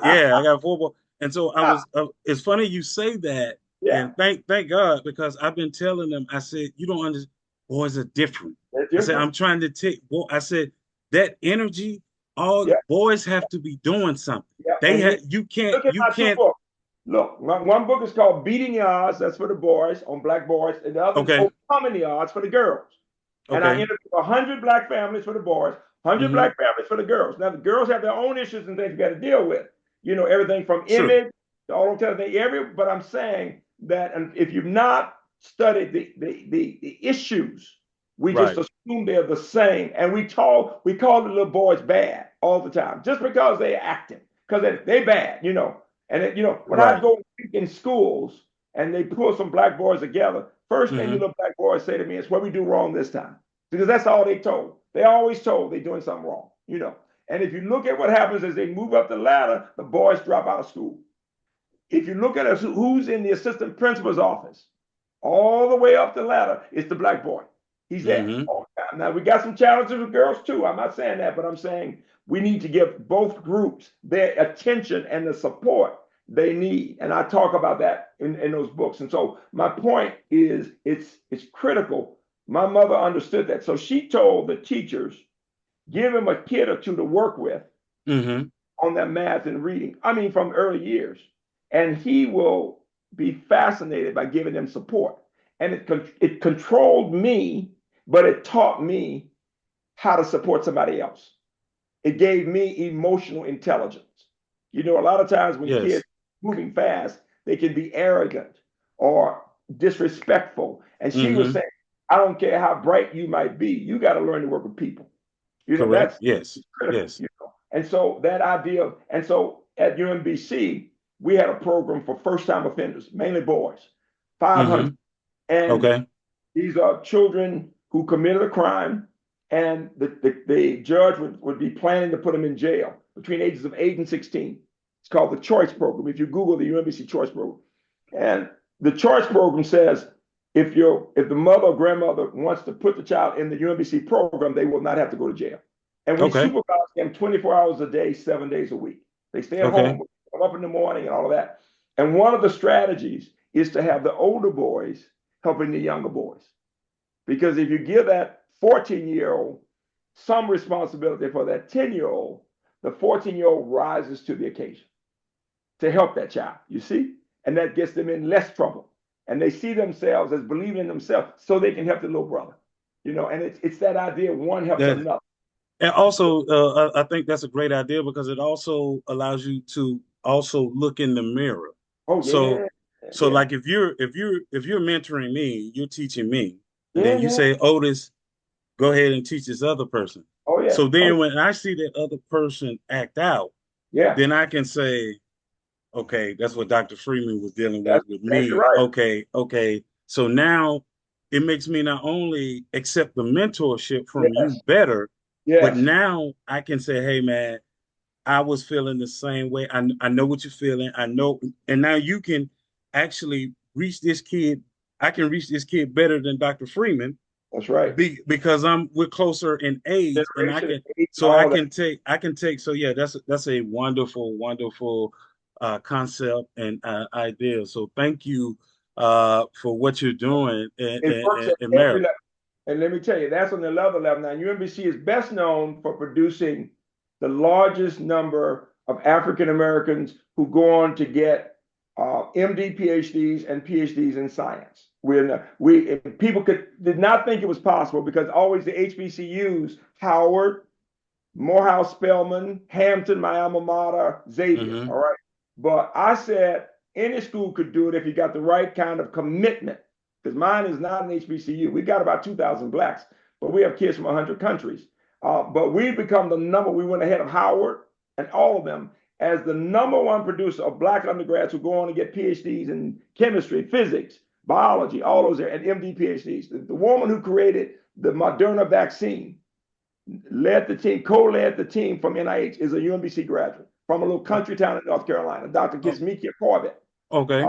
yeah, I got four boys. And so I was. It's funny you say that, Yeah, and thank God, because I've been telling them. I said, you don't understand. Boys are different. they're I said, different. I'm trying to take. I said that energy. All Yeah, boys have to be doing something. yeah. They And have. look at You my two can't. books. Look, one book is called Beating the Odds. That's for the boys, on black boys, and the other is Okay. Overcoming the Odds for the girls. And I Okay. interviewed 100 black families for the boys, 100 Hmm. black families for the girls. Now, the girls have their own issues and things you got to deal with. You know, everything from True. image to all those things. But I'm saying that, and if you've not studied the issues, we just Right. assume they're the same. And we call the little boys bad all the time, just because they're acting, because they bad, you know. And when I Right. go in schools and they pull some black boys together, first thing the Hmm. little black boys say to me is, "What we do wrong this time?" Because that's all they told. They always told they're doing something wrong, you know. And if you look at what happens as they move up the ladder, the boys drop out of school. If you look at us, who's in the assistant principal's office, all the way up the ladder, it's the black boy. He's there Hmm. all the time. Now, we got some challenges with girls too. I'm not saying that, but I'm saying we need to give both groups their attention and the support they need. And I talk about that in those books. And so my point is it's critical. My mother understood that. So she told the teachers, give him a kid or two to work with Hmm. on their math and reading. I mean, from early years. And he will be fascinated by giving them support. And it controlled me, but it taught me how to support somebody else. It gave me emotional intelligence. You know, a lot of times when kids Yes. moving fast, they can be arrogant or disrespectful. And she was Hmm. saying, I don't care how bright you might be, you got to learn to work with people. You know, Correct. that's Yes. critical, Yes. you know. And so that idea of, and so at UMBC, we had a program for first time offenders, mainly boys, 500. Hmm. And Okay. these are children who committed a crime, and the judge would be planning to put them in jail between ages of 8 and 16. It's called the Choice Program. If you Google the UMBC Choice Program, and the Choice Program says if the mother or grandmother wants to put the child in the UMBC program, they will not have to go to jail. And we Okay. supervise them 24 hours a day, 7 days a week. They stay at Okay. home, come up in the morning, and all of that. And one of the strategies is to have the older boys helping the younger boys. Because if you give that 14-year-old some responsibility for that 10-year-old, the 14-year-old rises to the occasion to help that child, you see? And that gets them in less trouble. And they see themselves as believing in themselves so they can help the little brother. You know, and it's that idea one helps That another. and also, I think that's a great idea because it also allows you to also look in the mirror. Oh So, yeah, so yeah, like if you're mentoring me, you're teaching me, and yeah, then you yeah. say, Otis, go ahead and teach this other person. Oh yeah, So oh then when I see that other person act out, yeah. then I can say, okay, that's what Dr. Freeman was dealing with That's me. right. Okay, okay. So now it makes me not only accept the mentorship from you Yes, better, but yes. now I can say, hey man, I was feeling the same way. I know what you're feeling. I know, and now you can actually reach this kid. I can reach this kid better than Dr. Freeman That's right. because we're closer in age, and I Generation, can age, so all that. I can take so yeah that's a wonderful concept and idea. So thank you for what you're doing It works at in every Maryland. level. And let me tell you, that's on the level. Now, UMBC is best known for producing the largest number of African Americans who go on to get MD, PhDs, and PhDs in science. We people did not think it was possible because always the HBCUs, Howard, Morehouse, Spelman, Hampton, my alma mater, Xavier. Mm-hmm. All right. But I said any school could do it if you got the right kind of commitment. Because mine is not an HBCU. We got about 2,000 blacks, but we have kids from 100 countries. But we've become the number, we went ahead of Howard and all of them as the number one producer of black undergrads who go on to get PhDs in chemistry, physics, biology, all those there, and MD PhDs. The woman who created the Moderna vaccine led the team, co-led the team from NIH, is a UMBC graduate from a little country town in North Carolina, Dr. Oh, Kismikia Corbett. okay.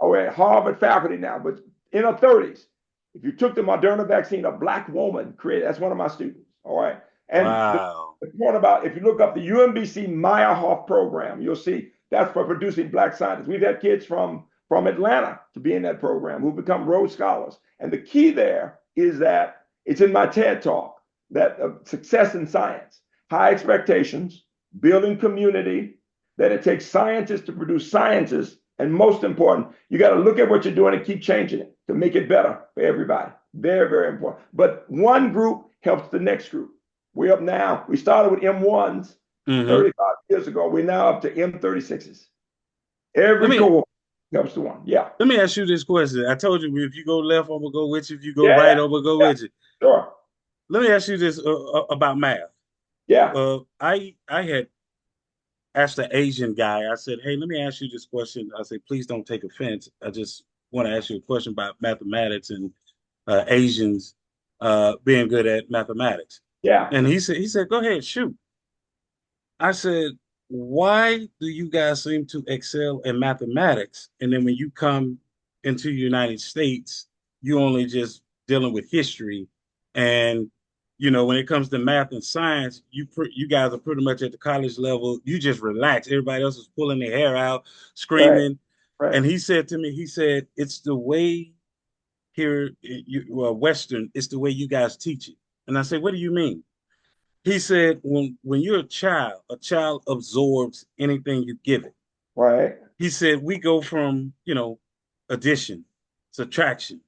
At Harvard faculty now, but in her 30s. If you took the Moderna vaccine, a black woman created, that's one of my students. All right. And Wow. the point about, if you look up the UMBC Meyerhoff program, you'll see that's for producing black scientists. We've had kids from Atlanta to be in that program who become Rhodes Scholars. And the key there is that it's in my TED talk that success in science, high expectations, building community, that it takes scientists to produce scientists. And most important, you got to look at what you're doing and keep changing it to make it better for everybody. Very, very important. But one group helps the next group. We're up now. We started with M1s Mm-hmm. 35 years ago. We're now up to M36s. Let Every me cohort helps the one. Yeah. let me ask you this question. I told you if you go left, I'm gonna go with you. If you go Yeah. right, I'm gonna go Yeah. with you. Sure. Let me ask you this about math. Yeah. I had asked the Asian guy. I said, "Hey, let me ask you this question." I said, "Please don't take offense. I just want to ask you a question about mathematics and Asians being good at mathematics." Yeah. And he said, "Go ahead, shoot." I said, "Why do you guys seem to excel in mathematics, and then when you come into the United States, you only just dealing with history, and when it comes to math and science, you guys are pretty much at the college level. You just relax. Everybody else is pulling their hair out, Right. screaming." Right. And he said to me, he said, "It's the way here, Western. It's the way you guys teach it." And I said, "What do you mean?" He said, when you're a child absorbs anything you give it. Right. He said, we go from, addition, subtraction,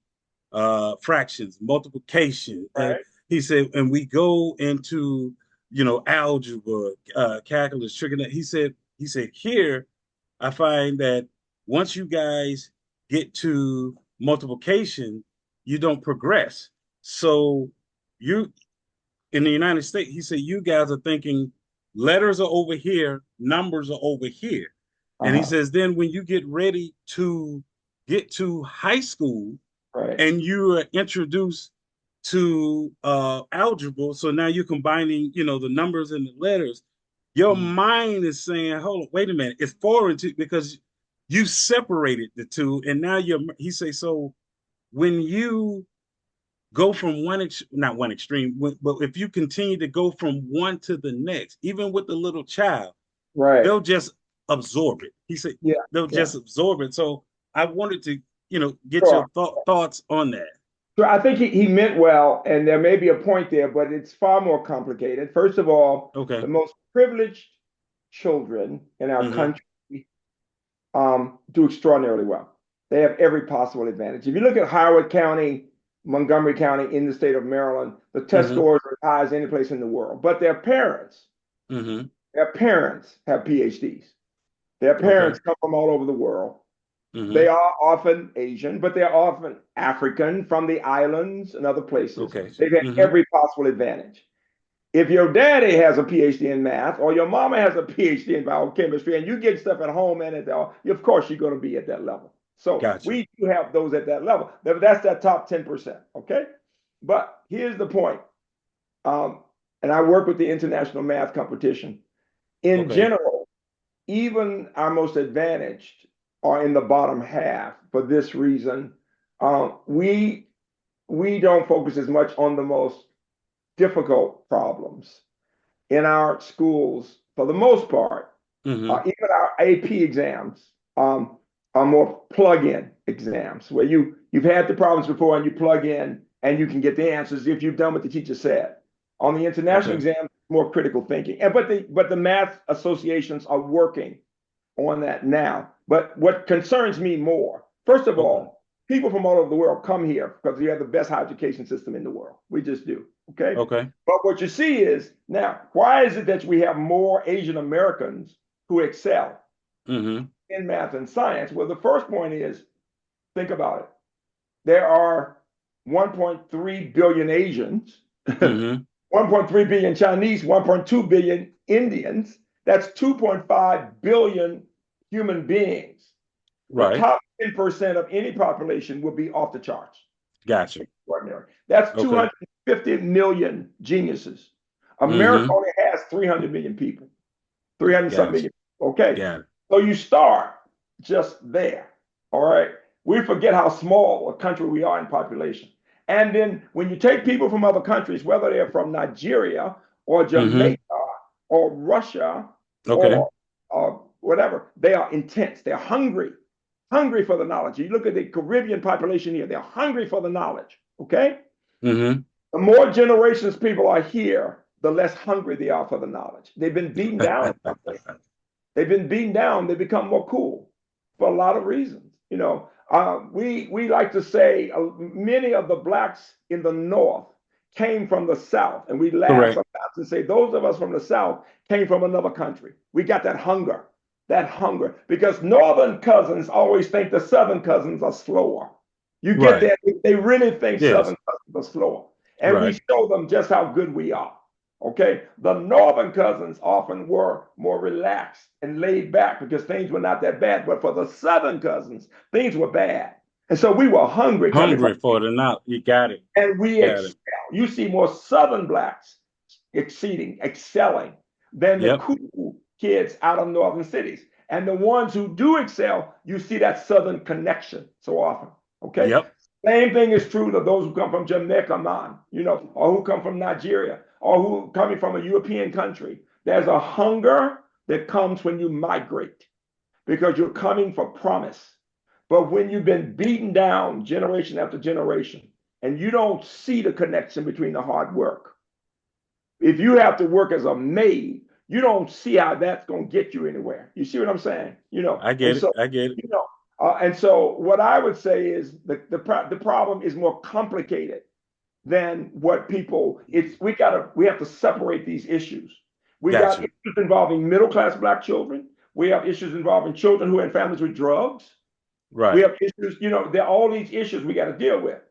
fractions, multiplication. And Right. he said, and we go into, algebra, calculus, trigonometry. He said, here, I find that once you guys get to multiplication, you don't progress. So you in the United States, he said, you guys are thinking letters are over here, numbers are over here. And he Uh-huh. says, then when you get ready to get to high school Right. and you are introduced to algebra, so now you're combining, the numbers and the letters, your Mhm. mind is saying, hold on, wait a minute, it's foreign to because you separated the two. And now he say, so when you go from not one extreme, but if you continue to go from one to the next, even with the little child, Right. they'll just absorb it. He said Yeah. they'll Yeah. just absorb it. So I wanted to, get your Sure. thoughts on that. So I think he meant well, and there may be a point there, but it's far more complicated. First of all, Okay. the most privileged children in our Mm-hmm. country do extraordinarily well. They have every possible advantage. If you look at Howard County, Montgomery County in the state of Maryland, the test Mm-hmm. scores are as high as any place in the world. But Mm-hmm. their parents have PhDs. Their Okay. parents come from all over the world. Mm-hmm. They are often Asian, but they're often African from the islands and other places. Okay. They've had Mm-hmm. every possible advantage. If your daddy has a PhD in math or your mama has a PhD in biochemistry and you get stuff at home and of course you're going to be at that level. So Gotcha. we do have those at that level. That's that top 10%. Okay. But here's the point. Um, and I work with the international math competition. In Okay. general, even our most advantaged are in the bottom half for this reason. We don't focus as much on the most difficult problems in our schools for the most part. Mm-hmm. Even our AP exams are more plug-in exams where you've had the problems before and you plug in and you can get the answers if you've done what the teacher said. On the international Okay. exam, more critical thinking. And but the math associations are working on that now. But what concerns me more, first of Okay. all, people from all over the world come here because we have the best higher education system in the world. We just do. Okay. Okay. But what you see is now, why is it that we have more Asian Americans who excel Mm-hmm. in math and science? Well, the first point is think about it. There are 1.3 billion Asians, Mm-hmm. 1.3 billion Chinese, 1.2 billion Indians. That's 2.5 billion human beings. The Right. top 10% of any population will be off the charts. Gotcha. Extraordinary. That's Okay. 250 million geniuses. America Mm-hmm. only has 300 million people, 300 something Gotcha. million. Okay. Got it. So you start just there. All right. We forget how small a country we are in population. And then when you take people from other countries, whether they're from Nigeria or Mm-hmm. Jamaica or Russia Okay. or whatever, they are intense. They're hungry for the knowledge. You look at the Caribbean population here, they're hungry for the knowledge. Okay. Mm-hmm. The more generations people are here, the less hungry they are for the knowledge. They've been beaten down. They've been beaten down. They become more cool for a lot of reasons. We like to say many of the blacks in the North came from the South, and we laugh Correct. sometimes and say those of us from the South came from another country. We got that hunger, because Northern cousins always think the Southern cousins are slower. You get Right. that? They really think Yes. Southern cousins are slower, and we Right. show them just how good we are. Okay, the northern cousins often were more relaxed and laid back because things were not that bad. But for the southern cousins, things were bad. And so we were hungry coming from, Hungry for the now. You got it. and we Got excel. it. You see more southern blacks excelling than the Yep. cool kids out of northern cities. And the ones who do excel, you see that southern connection so often. Okay. Yep. Same thing is true of those who come from Jamaica, man, or who come from Nigeria, or who coming from a European country. There's a hunger that comes when you migrate because you're coming for promise. But when you've been beaten down generation after generation, and you don't see the connection between the hard work, if you have to work as a maid, you don't see how that's going to get you anywhere. You see what I'm saying? I And get it. so, I get it. and so what I would say is the problem is more complicated than what people. We have to separate these issues. We got Gotcha. issues involving middle class black children. We have issues involving children who are in families with drugs. We Right. have issues. There are all these issues we got to deal with.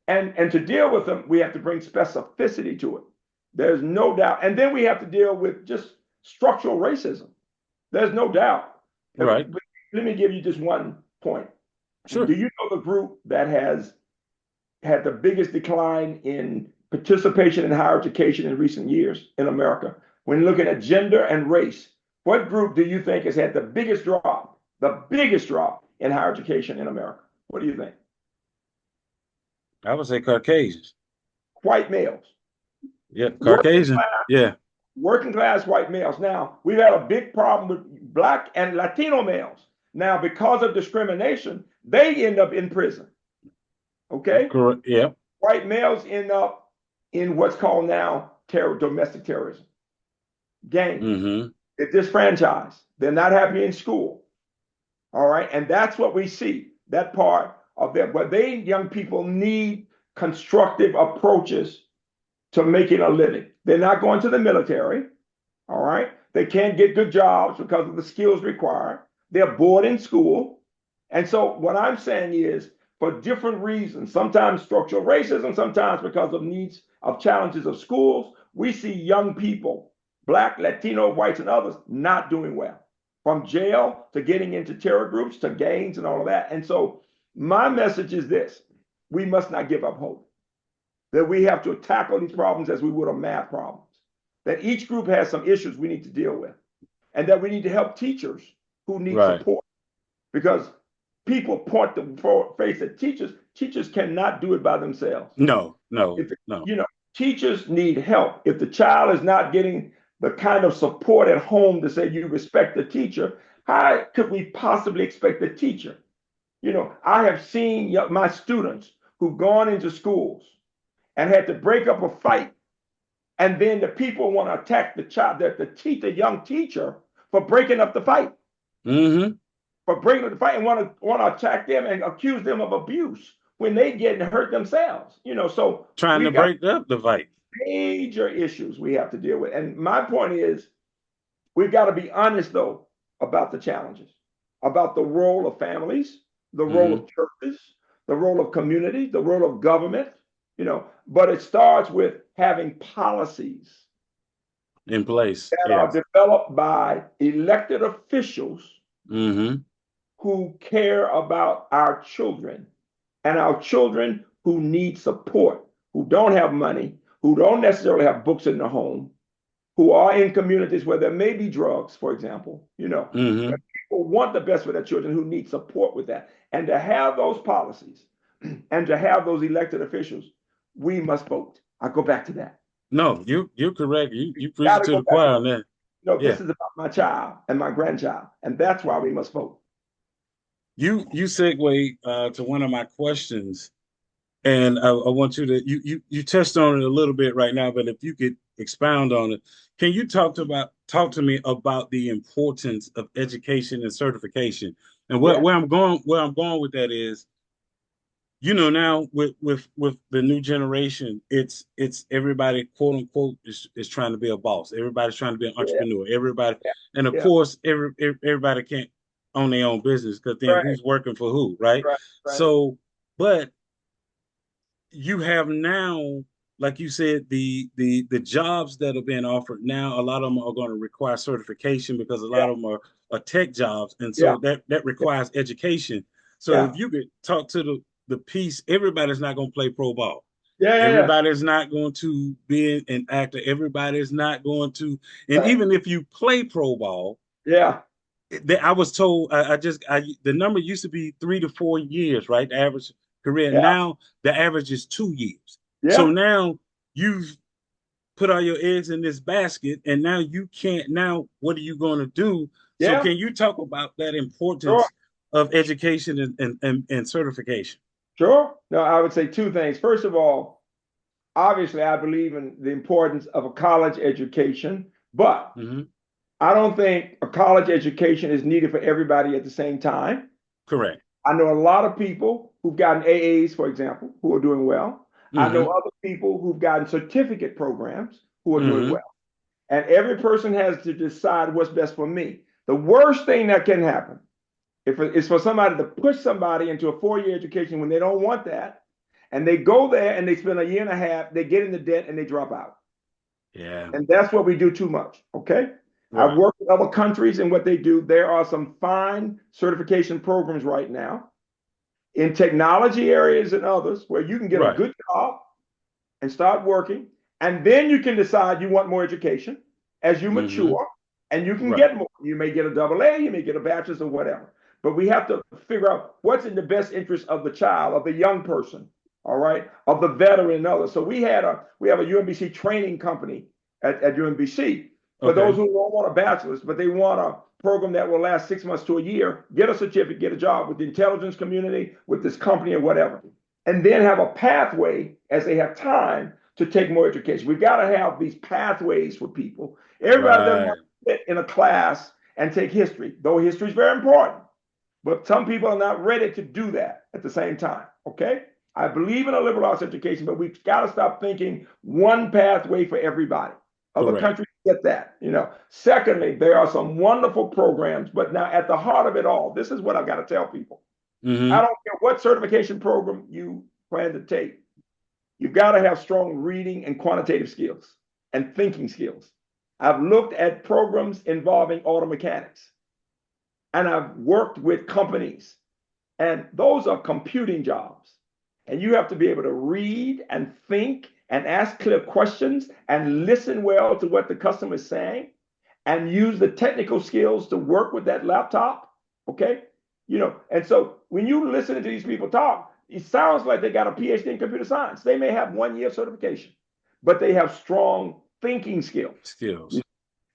And to deal with them, we have to bring specificity to it. There's no doubt. And then we have to deal with just structural racism. There's no doubt. Right. Let me give you just one point. Sure. Do you know the group that has had the biggest decline in participation in higher education in recent years in America? When looking at gender and race, what group do you think has had the biggest drop in higher education in America? What do you think? I would say Caucasians. White males. Yeah. Working Caucasian. Yeah. working class white males. Now, we've had a big problem with black and Latino males. Now, because of discrimination, they end up in prison. Okay? Correct. Yep. White males end up in what's called now domestic terrorism, gangs. Mm-hmm. They're disenfranchised. They're not happy in school. All right. And that's what we see, that part of that. But young people need constructive approaches to making a living. They're not going to the military. All right. They can't get good jobs because of the skills required. They're bored in school. And so what I'm saying is, for different reasons, sometimes structural racism, sometimes because of needs of challenges of schools, we see young people, black, Latino, whites, and others, not doing well. From jail to getting into terror groups to gangs and all of that. And so my message is this: we must not give up hope. That we have to tackle these problems as we would a math problems. That each group has some issues we need to deal with. And that we need to help teachers who need Right. support. Because people point the face at teachers cannot do it by themselves. No. No. If No. Teachers need help. If the child is not getting the kind of support at home to say you respect the teacher, how could we possibly expect the teacher? I have seen my students who've gone into schools and had to break up a fight, and then the people want to attack the child, the young teacher for breaking up the fight, Mm-hmm. for breaking up the fight, and want to attack them and accuse them of abuse when they get hurt themselves. So Trying we to got break up the fight. major issues we have to deal with. And my point is, we've got to be honest, though, about the challenges, about the role of families, the role Mm-hmm. of churches, the role of community, the role of government, but it starts with having policies In place. that are Yes. developed by elected officials Mm-hmm. who care about our children and our children who need support, who don't have money, who don't necessarily have books in the home, who are in communities where there may be drugs, for example, Mm-hmm. people want the best for their children who need support with that. And to have those policies and to have those elected officials, we must vote. I go back to that. No, you're correct. You preach Got it to to go the back to choir that. on that. This Yeah. is about my child and my grandchild, and that's why we must vote. You segue to one of my questions, and I want you to you touched on it a little bit right now, but if you could expound on it, can you talk to me about the importance of education and certification? And Yeah, where I'm going with that is, now with the new generation, it's everybody quote unquote is trying to be a boss. Everybody's trying to be an yeah, entrepreneur. Everybody, yeah, and of yeah. course, everybody can't own their own business because then Right, who's working for who, right? right, right. So, but you have now, like you said, the jobs that are being offered now, a lot of them are going to require certification because a Yeah, lot of them are tech jobs, and yeah, so that requires education. So yeah, if you could talk to the piece, everybody's not going to play pro ball. yeah, yeah, yeah. Everybody's not going to be an actor. Everybody's not going to, and Right. even if you play pro ball, Yeah, I was told the number used to be 3 to 4 years, right? The average career. yeah, Now the average is 2 years. So yeah, now you've put all your eggs in this basket, and now you can't. Now what are you going to do? So yeah. can you talk about that Sure, importance of education and certification? sure. No, I would say two things. First of all, obviously, I believe in the importance of a college education, but Hmm. I don't think a college education is needed for everybody at the same time. Correct. I know a lot of people who've gotten AAs, for example, who are doing well. I know Hmm. other people who've gotten certificate programs who are doing Hmm. well. And every person has to decide what's best for me. The worst thing that can happen if it's for somebody to push somebody into a 4-year education when they don't want that, and they go there and they spend a year and a half, they get into debt and they drop out. Yeah. And that's what we do too much. Okay. I've Right. worked with other countries and what they do. There are some fine certification programs right now in technology areas and others where you can get a Right. good job and start working. And then you can decide you want more education as you Hmm. mature, and you can Right. get more. You may get a double A, you may get a bachelor's or whatever. But we have to figure out what's in the best interest of the child, of the young person, all right, of the veteran and others. So we have a UMBC training company at UMBC for those Okay. who don't want a bachelor's, but they want a program that will last 6 months to a year, get a certificate, get a job with the intelligence community, with this company or whatever, and then have a pathway as they have time to take more education. We've got to have these pathways for people. Everybody doesn't want Right. to sit in a class and take history, though history is very important. But some people are not ready to do that at the same time. Okay? I believe in a liberal arts education, but we've got to stop thinking one pathway for everybody. Other Correct. countries get that. Secondly, there are some wonderful programs, but now at the heart of it all, this is what I've got to tell people. I Hmm. don't care what certification program you plan to take. You've got to have strong reading and quantitative skills and thinking skills. I've looked at programs involving auto mechanics and I've worked with companies, and those are computing jobs. And you have to be able to read and think and ask clear questions and listen well to what the customer is saying and use the technical skills to work with that laptop. Okay. And so when you listen to these people talk, it sounds like they got a PhD in computer science. They may have 1 year certification, but they have strong thinking skills. Skills.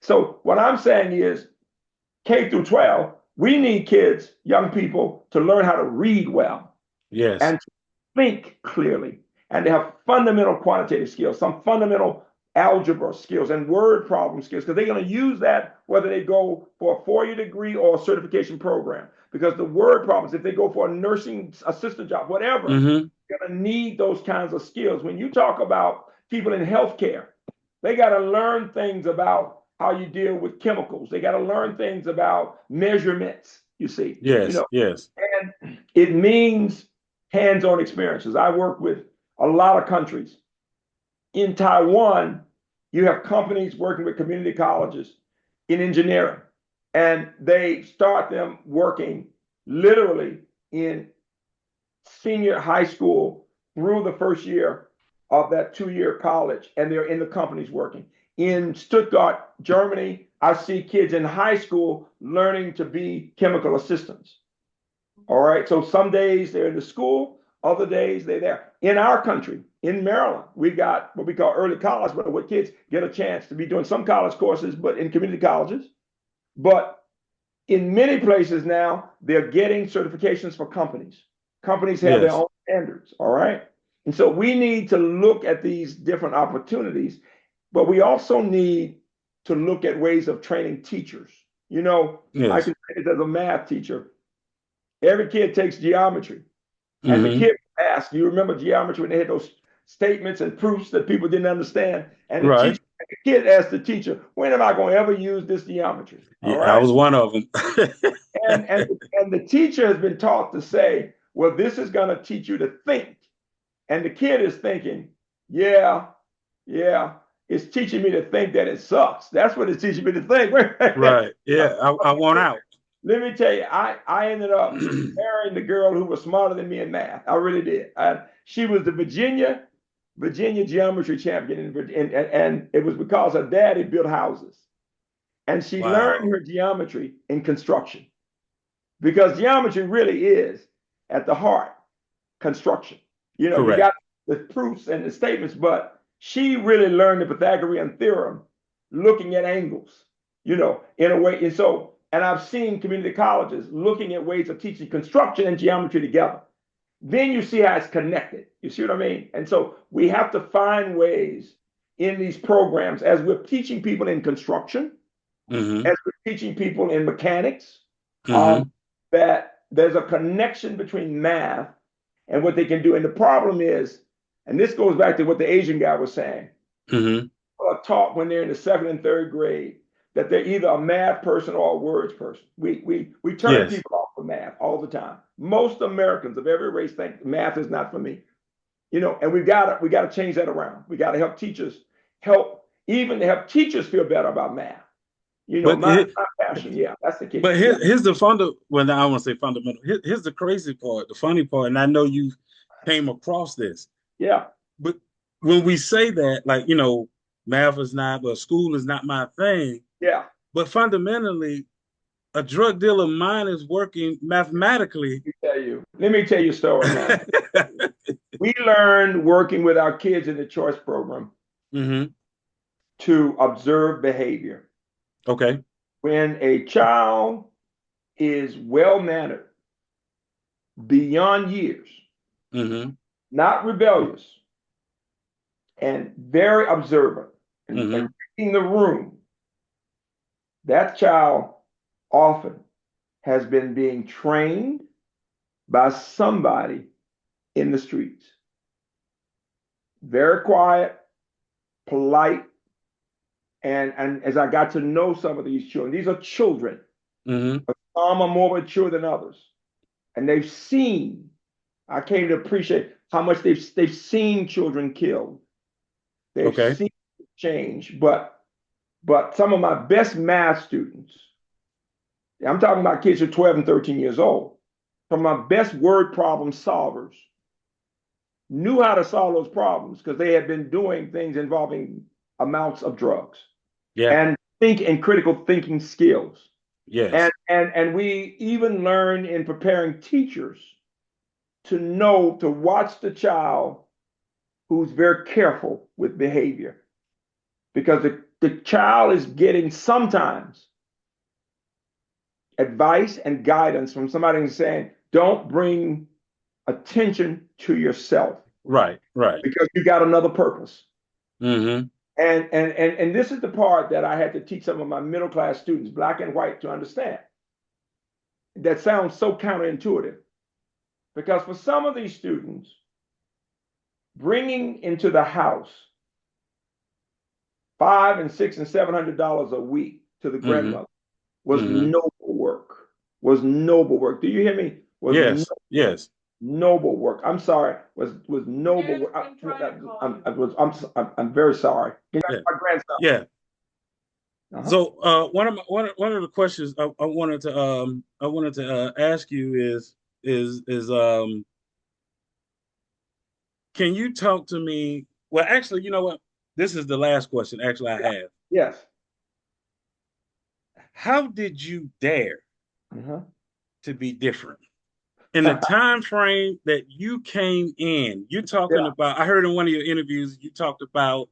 So what I'm saying is K through 12, we need kids, young people, to learn how to read well Yes. and to think clearly and to have fundamental quantitative skills, some fundamental algebra skills and word problem skills, because they're going to use that whether they go for a 4-year degree or a certification program. Because the word problems, if they go for a nursing assistant job, whatever, Mm-hmm. you're going to need those kinds of skills. When you talk about people in healthcare, they got to learn things about how you deal with chemicals. They got to learn things about measurements, you see, Yes. Yes. and it means hands-on experiences. I work with a lot of countries. In Taiwan, you have companies working with community colleges in engineering, and they start them working literally in senior high school through the first year of that 2-year college, and they're in the companies working. In Stuttgart, Germany, I see kids in high school learning to be chemical assistants. All right. So some days they're in the school, other days they're there. In our country, in Maryland, we've got what we call early college, but where kids get a chance to be doing some college courses, but in community colleges. But in many places now, they're getting certifications for companies. Companies have their Yes. own standards. All right. And so we need to look at these different opportunities, but we also need to look at ways of training teachers. I Yes. can say this as a math teacher. Every kid takes geometry, and the Mm-hmm. kid asked, you remember geometry when they had those statements and proofs that people didn't understand? And Right. the kid asked the teacher, when am I going to ever use this geometry? All Yeah, I right. was one of them. And the teacher has been taught to say, well, this is going to teach you to think. And the kid is thinking, yeah, yeah, it's teaching me to think that it sucks. That's what it's teaching me to think. Right. Yeah, I want out. Let me tell you, I ended up marrying the girl who was smarter than me in math. I really did. She was the Virginia geometry champion, and it was because her daddy built houses, and she learned Wow. her geometry in construction because geometry really is at the heart construction. You Correct. got the proofs and the statements, but she really learned the Pythagorean theorem looking at angles, in a way. And I've seen community colleges looking at ways of teaching construction and geometry together. Then you see how it's connected. You see what I mean? And so we have to find ways in these programs as we're teaching people in construction, Mm-hmm. as we're teaching people in mechanics, um, Mm-hmm. that there's a connection between math and what they can do. And the problem is, and this goes back to what the Asian guy was saying, Mm-hmm. are taught when they're in the second and third grade that they're either a math person or a words person. We turn Yes. people off for math all the time. Most Americans of every race think math is not for me. And we gotta change that around. We gotta help teachers even to help teachers feel better about math. But My it, passion, yeah, that's the key. but Yeah, here's the well, I want to say fundamental. Here's the crazy part, the funny part, and I know you came across this. yeah, But when we say that, like, math is not, but school is not my thing, yeah. but fundamentally, a drug dealer mind is working mathematically. Let me tell you a story, man. We learned working with our kids in the choice program Hmm. to observe behavior. Okay. When a child is well mannered beyond years, Hmm. not rebellious, and very observant and Hmm. reading the room, that child often has been being trained by somebody in the streets. Very quiet, polite, and as I got to know some of these children, these are children. Hmm. Some are more mature than others, and they've seen. I came to appreciate how much they've seen children killed. They've Okay. seen change, but some of my best math students, I'm talking about kids who are 12 and 13 years old, some of my best word problem solvers knew how to solve those problems because they had been doing things involving amounts of drugs Yeah. and think and critical thinking skills. And Yes. and we even learn in preparing teachers to know to watch the child who's very careful with behavior. because the child is getting sometimes advice and guidance from somebody who's saying, don't bring attention to yourself Right. Right. because you got another purpose. Mm-hmm. And this is the part that I had to teach some of my middle class students, black and white, to understand. That sounds so counterintuitive because for some of these students, bringing into the house $500 and $600 and $700 a week to the Mm-hmm. grandmother was Mm-hmm. noble work. Was noble work. Do you hear me? Was Yes. Yes. noble work. I'm sorry. Was noble work. I'm very sorry. You know, Yeah. my grandson. Yeah. Uh-huh. So one of the questions I wanted to ask you is can you talk to me? Well, actually, you know what? This is the last question actually I have. Yes. How did you dare Uh-huh. to be different? In the time frame that you came in, you're talking Yeah. about, I heard in one of your interviews, you talked about,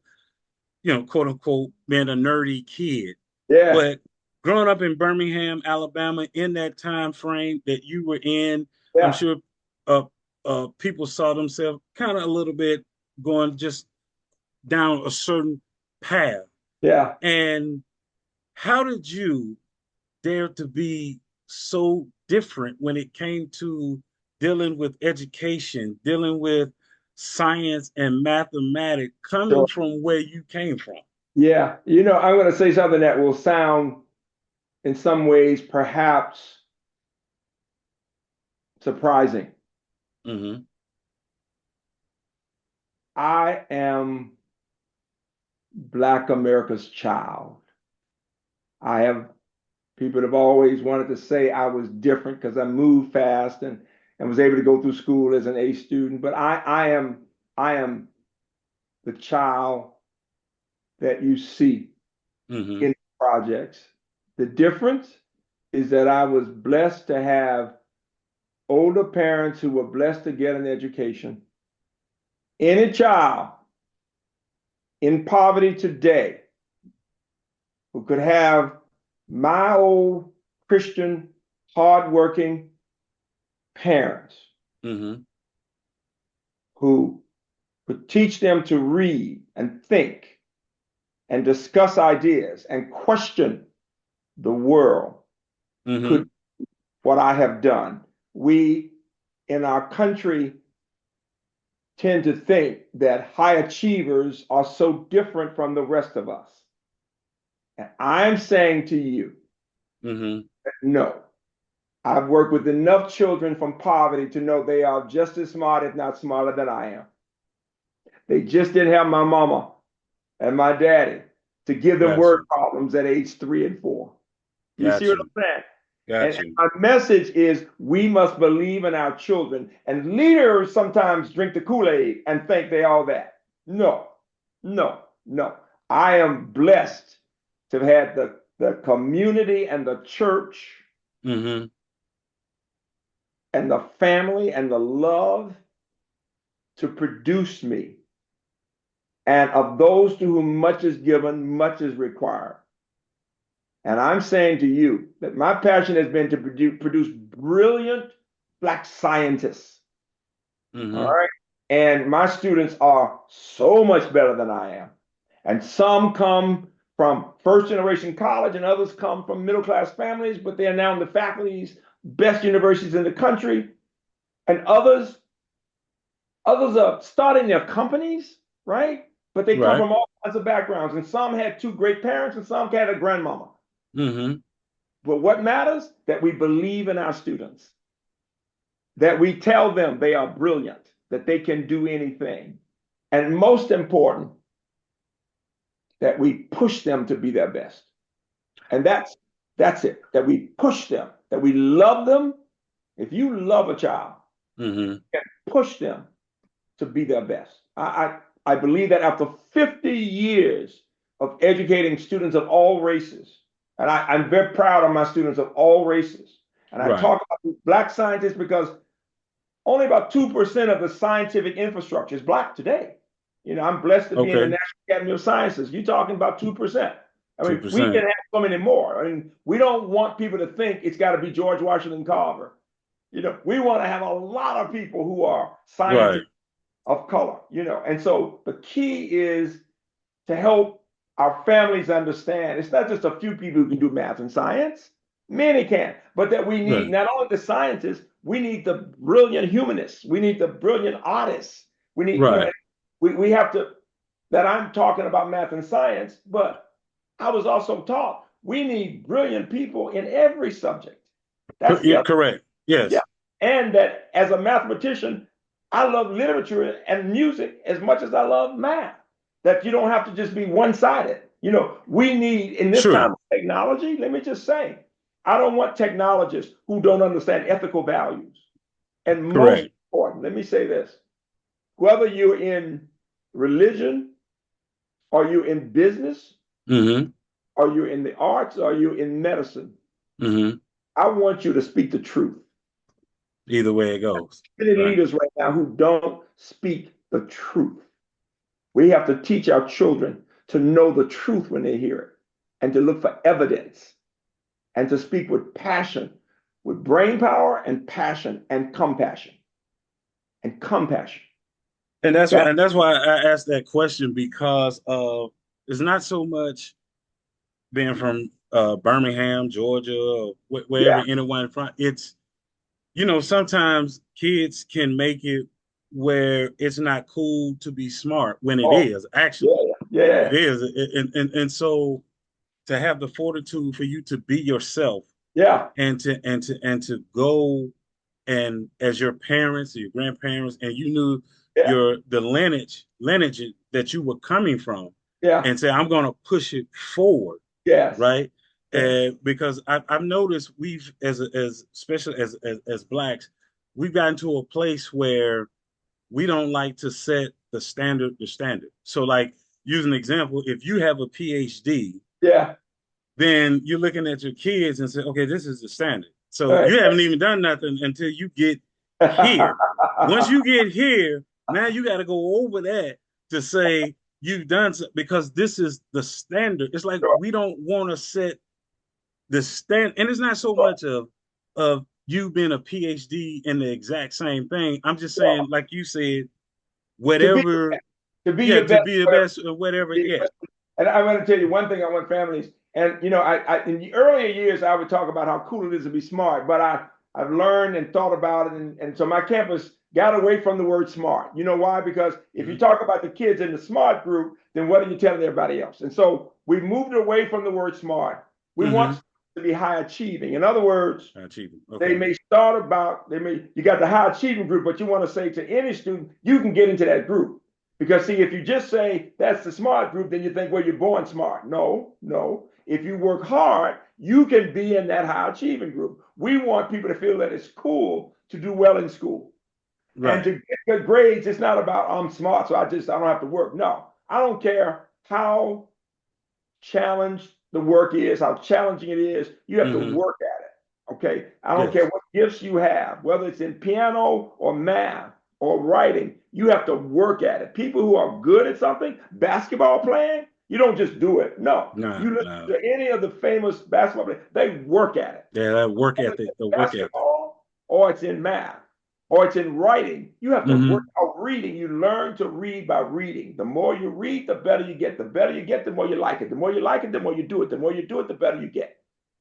quote unquote, being a nerdy kid. Yeah. But growing up in Birmingham, Alabama, in that time frame that you were in, I'm Yeah. sure uh, people saw themselves kind of a little bit going just down a certain path. Yeah. And how did you dare to be so different when it came to dealing with education, dealing with science and mathematics, coming Sure. from where you came from? Yeah. You know, I'm going to say something that will sound in some ways perhaps surprising. Mm-hmm. I am Black America's child. I have people have always wanted to say I was different because I moved fast and was able to go through school as an A student. But I am the child that you see Mm-hmm. in projects. The difference is that I was blessed to have older parents who were blessed to get an education. Any child in poverty today who could have my old Christian, hardworking parents Mm-hmm. who could teach them to read and think and discuss ideas and question the world Mm-hmm. could what I have done. We in our country tend to think that high achievers are so different from the rest of us. And I'm saying to you, Mm-hmm. no. I've worked with enough children from poverty to know they are just as smart, if not smarter than I am. They just didn't have my mama and my daddy to give them Got word you. problems at age 3 and 4. You see Got what you. I'm saying? Got And you. my message is we must believe in our children. And leaders sometimes drink the Kool-Aid and think they all that. No, no, no. I am blessed to have had the community and the church Mm-hmm. and the family and the love to produce me. And of those to whom much is given, much is required. And I'm saying to you that my passion has been to produce brilliant Black scientists. All Mm-hmm. right. And my students are so much better than I am. And some come from first generation college and others come from middle class families, but they are now in the faculties, best universities in the country. And others are starting their companies, right? But they come Right. from all kinds of backgrounds. And some had two great parents and some had a grandmama. Mm-hmm. But what matters? That we believe in our students, that we tell them they are brilliant, that they can do anything. And most important, that we push them to be their best. And that's it, that we push them, that we love them. If you love a child, Mm-hmm. you can push them to be their best. I believe that after 50 years of educating students of all races, and I'm very proud of my students of all races. And I Right. talk about Black scientists because only about 2% of the scientific infrastructure is Black today. I'm blessed to be in the Okay. National Academy of Sciences. You're talking about 2%. I Two mean, we can percent. have so many more. I mean, we don't want people to think it's got to be George Washington Carver. We want to have a lot of people who are Right. scientists of color, And so the key is to help our families understand it's not just a few people who can do math and science, many can, but that we need Right. not only the scientists, we need the brilliant humanists, we need the brilliant artists. We need, Right. we have to, that I'm talking about math and science, but I was also taught we need brilliant people in every subject. That's the Yeah, other, correct. yeah. Yes. And that as a mathematician, I love literature and music as much as I love math. That you don't have to just be one sided. We need, in this time Sure. of technology, let me just say, I don't want technologists who don't understand ethical values. And most Correct. important, let me say this, whether you're in religion, or you're in business, Mm-hmm. or you're in the arts, or you're in medicine, Mm-hmm. I want you to speak the truth. Either way it goes. Many Right. leaders right now who don't speak the truth. We have to teach our children to know the truth when they hear it and to look for evidence and to speak with passion, with brain power and passion and compassion and compassion. That, And that's why I asked that question because it's not so much being from Birmingham, Georgia, or wherever yeah, anyone from. It's sometimes kids can make it where it's not cool to be smart when it oh, is actually yeah, yeah, it is, and so to have the fortitude for you to be yourself yeah, and to go and as your parents or your grandparents and you knew yeah, the lineage that you were coming from yeah, and say I'm going to push it forward, yes, right? yes, Because I've noticed we've as especially as blacks, we've gotten to a place where we don't like to set the standard. So like use an example, if you have a PhD, yeah, then you're looking at your kids and say, okay, this is the standard. So right. you haven't even done nothing until you get here. Once you get here, now you got to go over that to say you've done so, because this is the standard. It's like Sure, we don't want to set the stand, and it's not so sure, much of you being a PhD in the exact same thing. I'm just sure. saying, like you said, To be whatever, to be yeah, your to best, be the whatever. best or whatever, yeah. And I'm going to tell you one thing I want families, and in the earlier years, I would talk about how cool it is to be smart, but I've learned and thought about it, and so my campus got away from the word smart. You know why? Because if you Mm-hmm. talk about the kids in the smart group, then what are you telling everybody else? And so we moved away from the word smart. We Mm-hmm. want to be high achieving. In other words, Achievement. they Okay. may start about you got the high achieving group, but you want to say to any student, you can get into that group. Because see, if you just say that's the smart group, then you think, well, you're born smart. No, no. If you work hard, you can be in that high achieving group. We want people to feel that it's cool to do well in school. And Right. to get good grades, it's not about I'm smart, so I don't have to work. No, I don't care how challenge the work is, how challenging it is, you have to Mm-hmm. work at it. Okay. I don't care Yes. what gifts you have, whether it's in piano or math or writing, you have to work at it. People who are good at something, basketball playing, you don't just do it. No. No, You listen no. to any of the famous basketball players, they work at it. Yeah, that work Whether it's ethic, in the work ethic. basketball or it's in math or it's in writing, you have to work Mm-hmm. out reading. You learn to read by reading. The more you read, the better you get. The better you get, the more you like it. The more you like it, the more you do it. The more you do it, the better you get.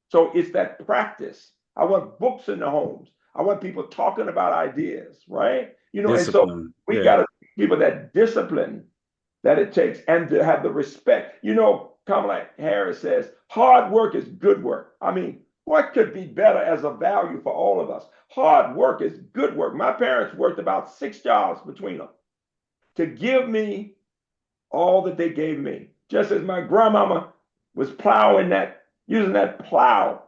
So it's that practice. I want books in the homes. I want people talking about ideas, right? And so Discipline. we Yeah. got to people that discipline that it takes and to have the respect. Kamala Harris says hard work is good work. I mean, what could be better as a value for all of us? Hard work is good work. My parents worked about 6 jobs between them to give me all that they gave me. Just as my grandmama was plowing using that plow.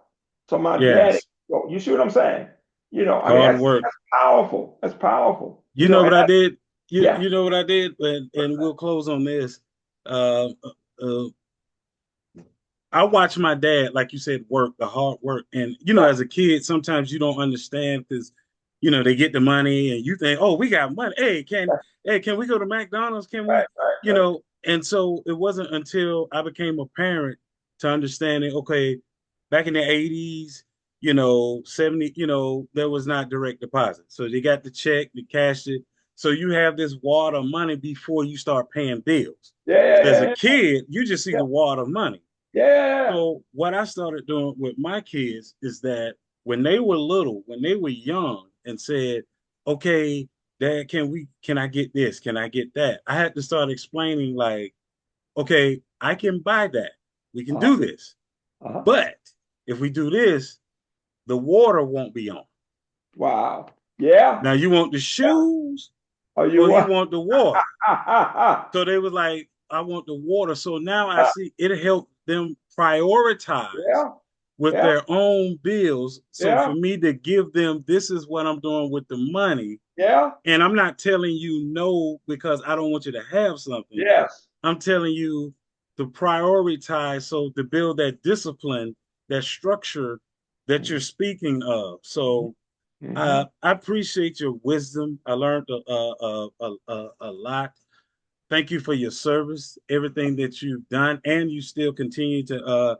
So my daddy, Yes. you see what I'm saying? I mean, Hard that's work. powerful. That's powerful. You know what I did? Yeah, You know what I did? And we'll close on this. Uh, uh, I watched my dad, like you said, work, the hard work. And, yeah, as a kid, sometimes you don't understand this. they get the money and you think, oh, we got money. Hey, can we go to McDonald's? Can we, Right, right, right. and so it wasn't until I became a parent to understanding, okay, back in the 80s, 70, there was not direct deposit. So they got the check, they cashed it. So you have this wad of money before you start paying bills. Yeah, yeah, So as a yeah, kid, you just see yeah, the wad of money. yeah, yeah, yeah, yeah. So what I started doing with my kids is that when they were little, when they were young, and said, "Okay, Dad, can I get this? Can I get that?" I had to start explaining like, "Okay, I can buy that. We can Uh-huh, do this. uh-huh. But if we do this, the water won't be on. Wow. Yeah. Now you want the Yeah. shoes Oh, you or you what? want the water?" So they was like, I want the water. So now I see it helped them prioritize Yeah, with yeah, their own bills. So yeah, for me to give them, this is what I'm doing with the money. yeah. And I'm not telling you no because I don't want you to have something. Yes. I'm telling you to prioritize, so to build that discipline, that structure that you're Mhm, speaking of. mhm, So mhm. I appreciate your wisdom. I learned a lot. Thank you for your service, everything that you've done, and you still continue to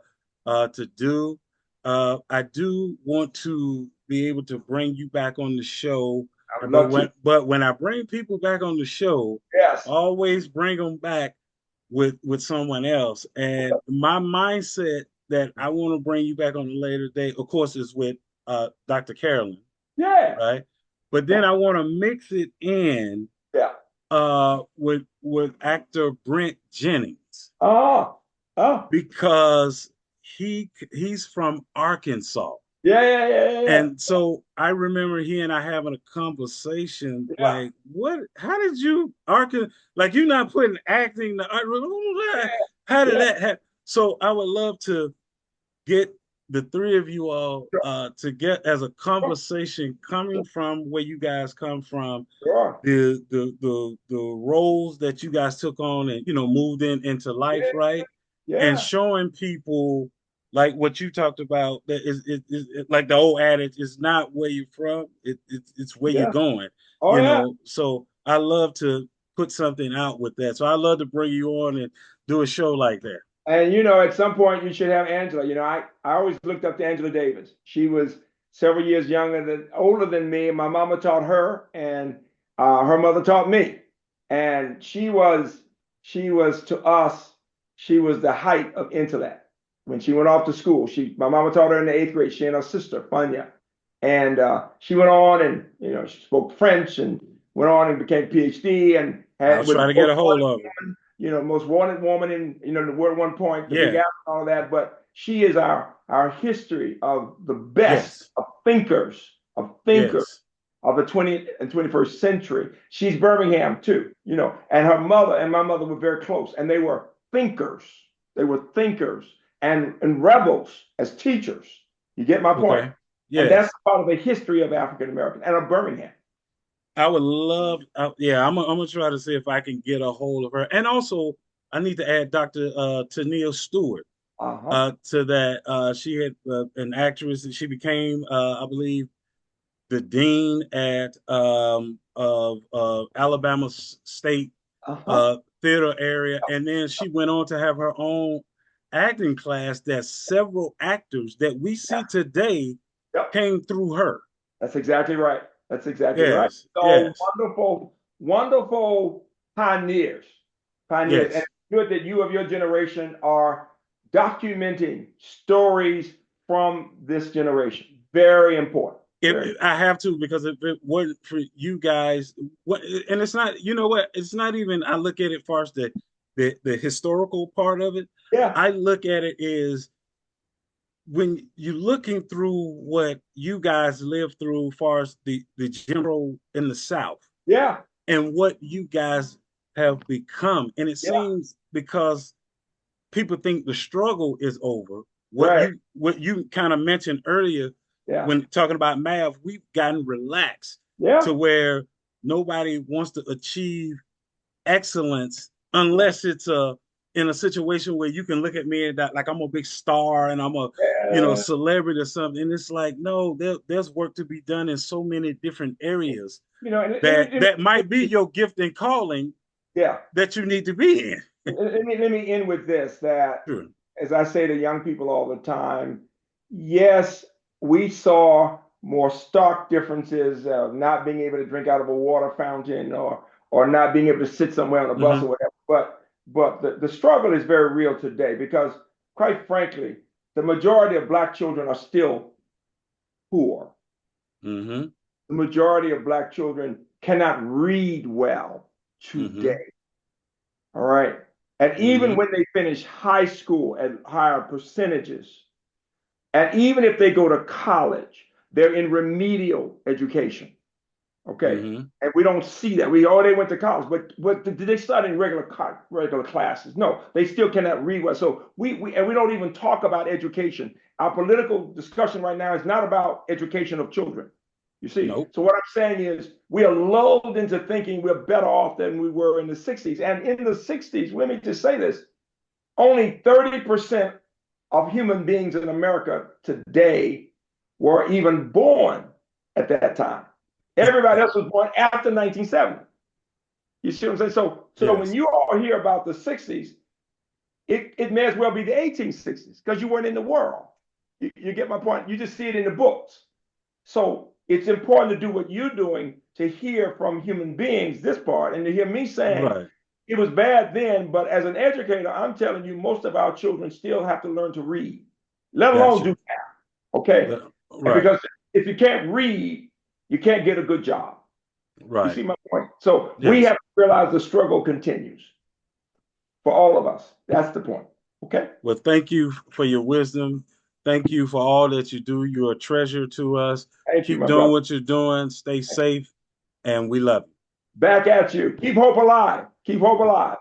do. I do want to be able to bring you back on the show, I would but love to. when I bring people back on the show, Yes. always bring them back with someone else. And my mindset that I want to bring you back on a later date, of course, is with Dr. Carolyn, Yeah. right? But then I want to mix it in Yeah. with actor Brent Jennings Oh. Oh. because he's from Arkansas. Yeah, yeah, yeah, yeah, yeah. And so I remember he and I having a conversation Yeah. like, what, how did you Arkansas, like you're not putting acting to how did Yeah. that happen? So I would love to get the three of you all Sure. to get as a Sure. conversation coming from where you guys come from, Sure. the roles that you guys took on and moved into life, Yeah. right? And Yeah. showing people like what you talked about, that like the old adage, is not where you're from, it's where you're Yeah. going, Oh, yeah. so I love to put something out with that, so I love to bring you on and do a show like that. And at some point you should have Angela. I always looked up to Angela Davis. She was several years older than me. My mama taught her, and her mother taught me. And she was to us, she was the height of intellect. When she went off to school, my mama taught her in the eighth grade. She and her sister, Fanya, and she went on and she spoke French and went on and became PhD and I'll had was try to get a hold of it. most wanted woman in the world at one point, the Big Yeah. Apple, and all that. But she is our history of the best Yes. of thinkers Yes. of the 20th and 21st century. She's Birmingham too, and her mother and my mother were very close, and they were thinkers. They were thinkers and rebels as teachers. You get my point? Okay. And that's Yes. part of the history of African American and of Birmingham. I would love, yeah, I'm gonna try to see if I can get a hold of her. And also, I need to add Dr. Tennille Stewart Uh-huh. to that. She had an actress, and she became, I believe, the dean at of Alabama State Uh-huh. theater area, and then she went on to have her own acting class that several actors that we see today Yep. came through her. That's exactly right. That's exactly right. Yes, So yes, wonderful, wonderful pioneers. Pioneers. And yes. it's good that you of your generation are documenting stories from this generation. Very important. Very important. I have to, because if it wasn't for you guys, and it's not, you know what? It's not even. I look at it far as the historical part of it. Yeah. I look at it is when you're looking through what you guys lived through, far as the general in the South, Yeah. and what you guys have become, and it Yeah. seems because people think the struggle is over. Right. What you kind of mentioned earlier Yeah. when talking about math, we've gotten relaxed Yeah. to where nobody wants to achieve excellence Yeah. unless it's a in a situation where you can look at me and that like I'm a big star and I'm a, Yeah, celebrity or something. And it's like, no, there's work to be done in so many different areas and that might be your gift and calling yeah. that you need to be in. Let me end with this, that Sure. as I say to young people all the time, yes, we saw more stark differences of not being able to drink out of a water fountain, or not being able to sit somewhere on a bus or Hmm. whatever. But the struggle is very real today because, quite frankly, the majority of black children are still poor. Hmm. The majority of black children cannot read well Hmm. today. All right. And even Hmm. when they finish high school at higher percentages, and even if they go to college, they're in remedial education. Okay. Hmm. And we don't see that. They went to college, but did they study in regular classes? No, they still cannot read well. So we don't even talk about education. Our political discussion right now is not about education of children. You see, Nope. so what I'm saying is we are lulled into thinking we're better off than we were in the 60s. And in the 60s, let me just say this, only 30% of human beings in America today were even born at that time. Everybody else was born after 1970. You see what I'm saying? So when Yes. you all hear about the 60s, it may as well be the 1860s because you weren't in the world. You get my point? You just see it in the books. So it's important to do what you're doing to hear from human beings this part and to hear me saying Right. it was bad then, but as an educator, I'm telling you, most of our children still have to learn to read, let alone do Gotcha. math. Okay? And Right. because if you can't read, you can't get a good job. You Right. see my point? So we Yes. have to realize the struggle continues for all of us. That's the point. Okay? Well, thank you for your wisdom. Thank you for all that you do. You're a treasure to us. Thank you, Keep my doing brother. what you're doing. Stay safe, and we love you. Back at you. Keep hope alive. Keep hope alive.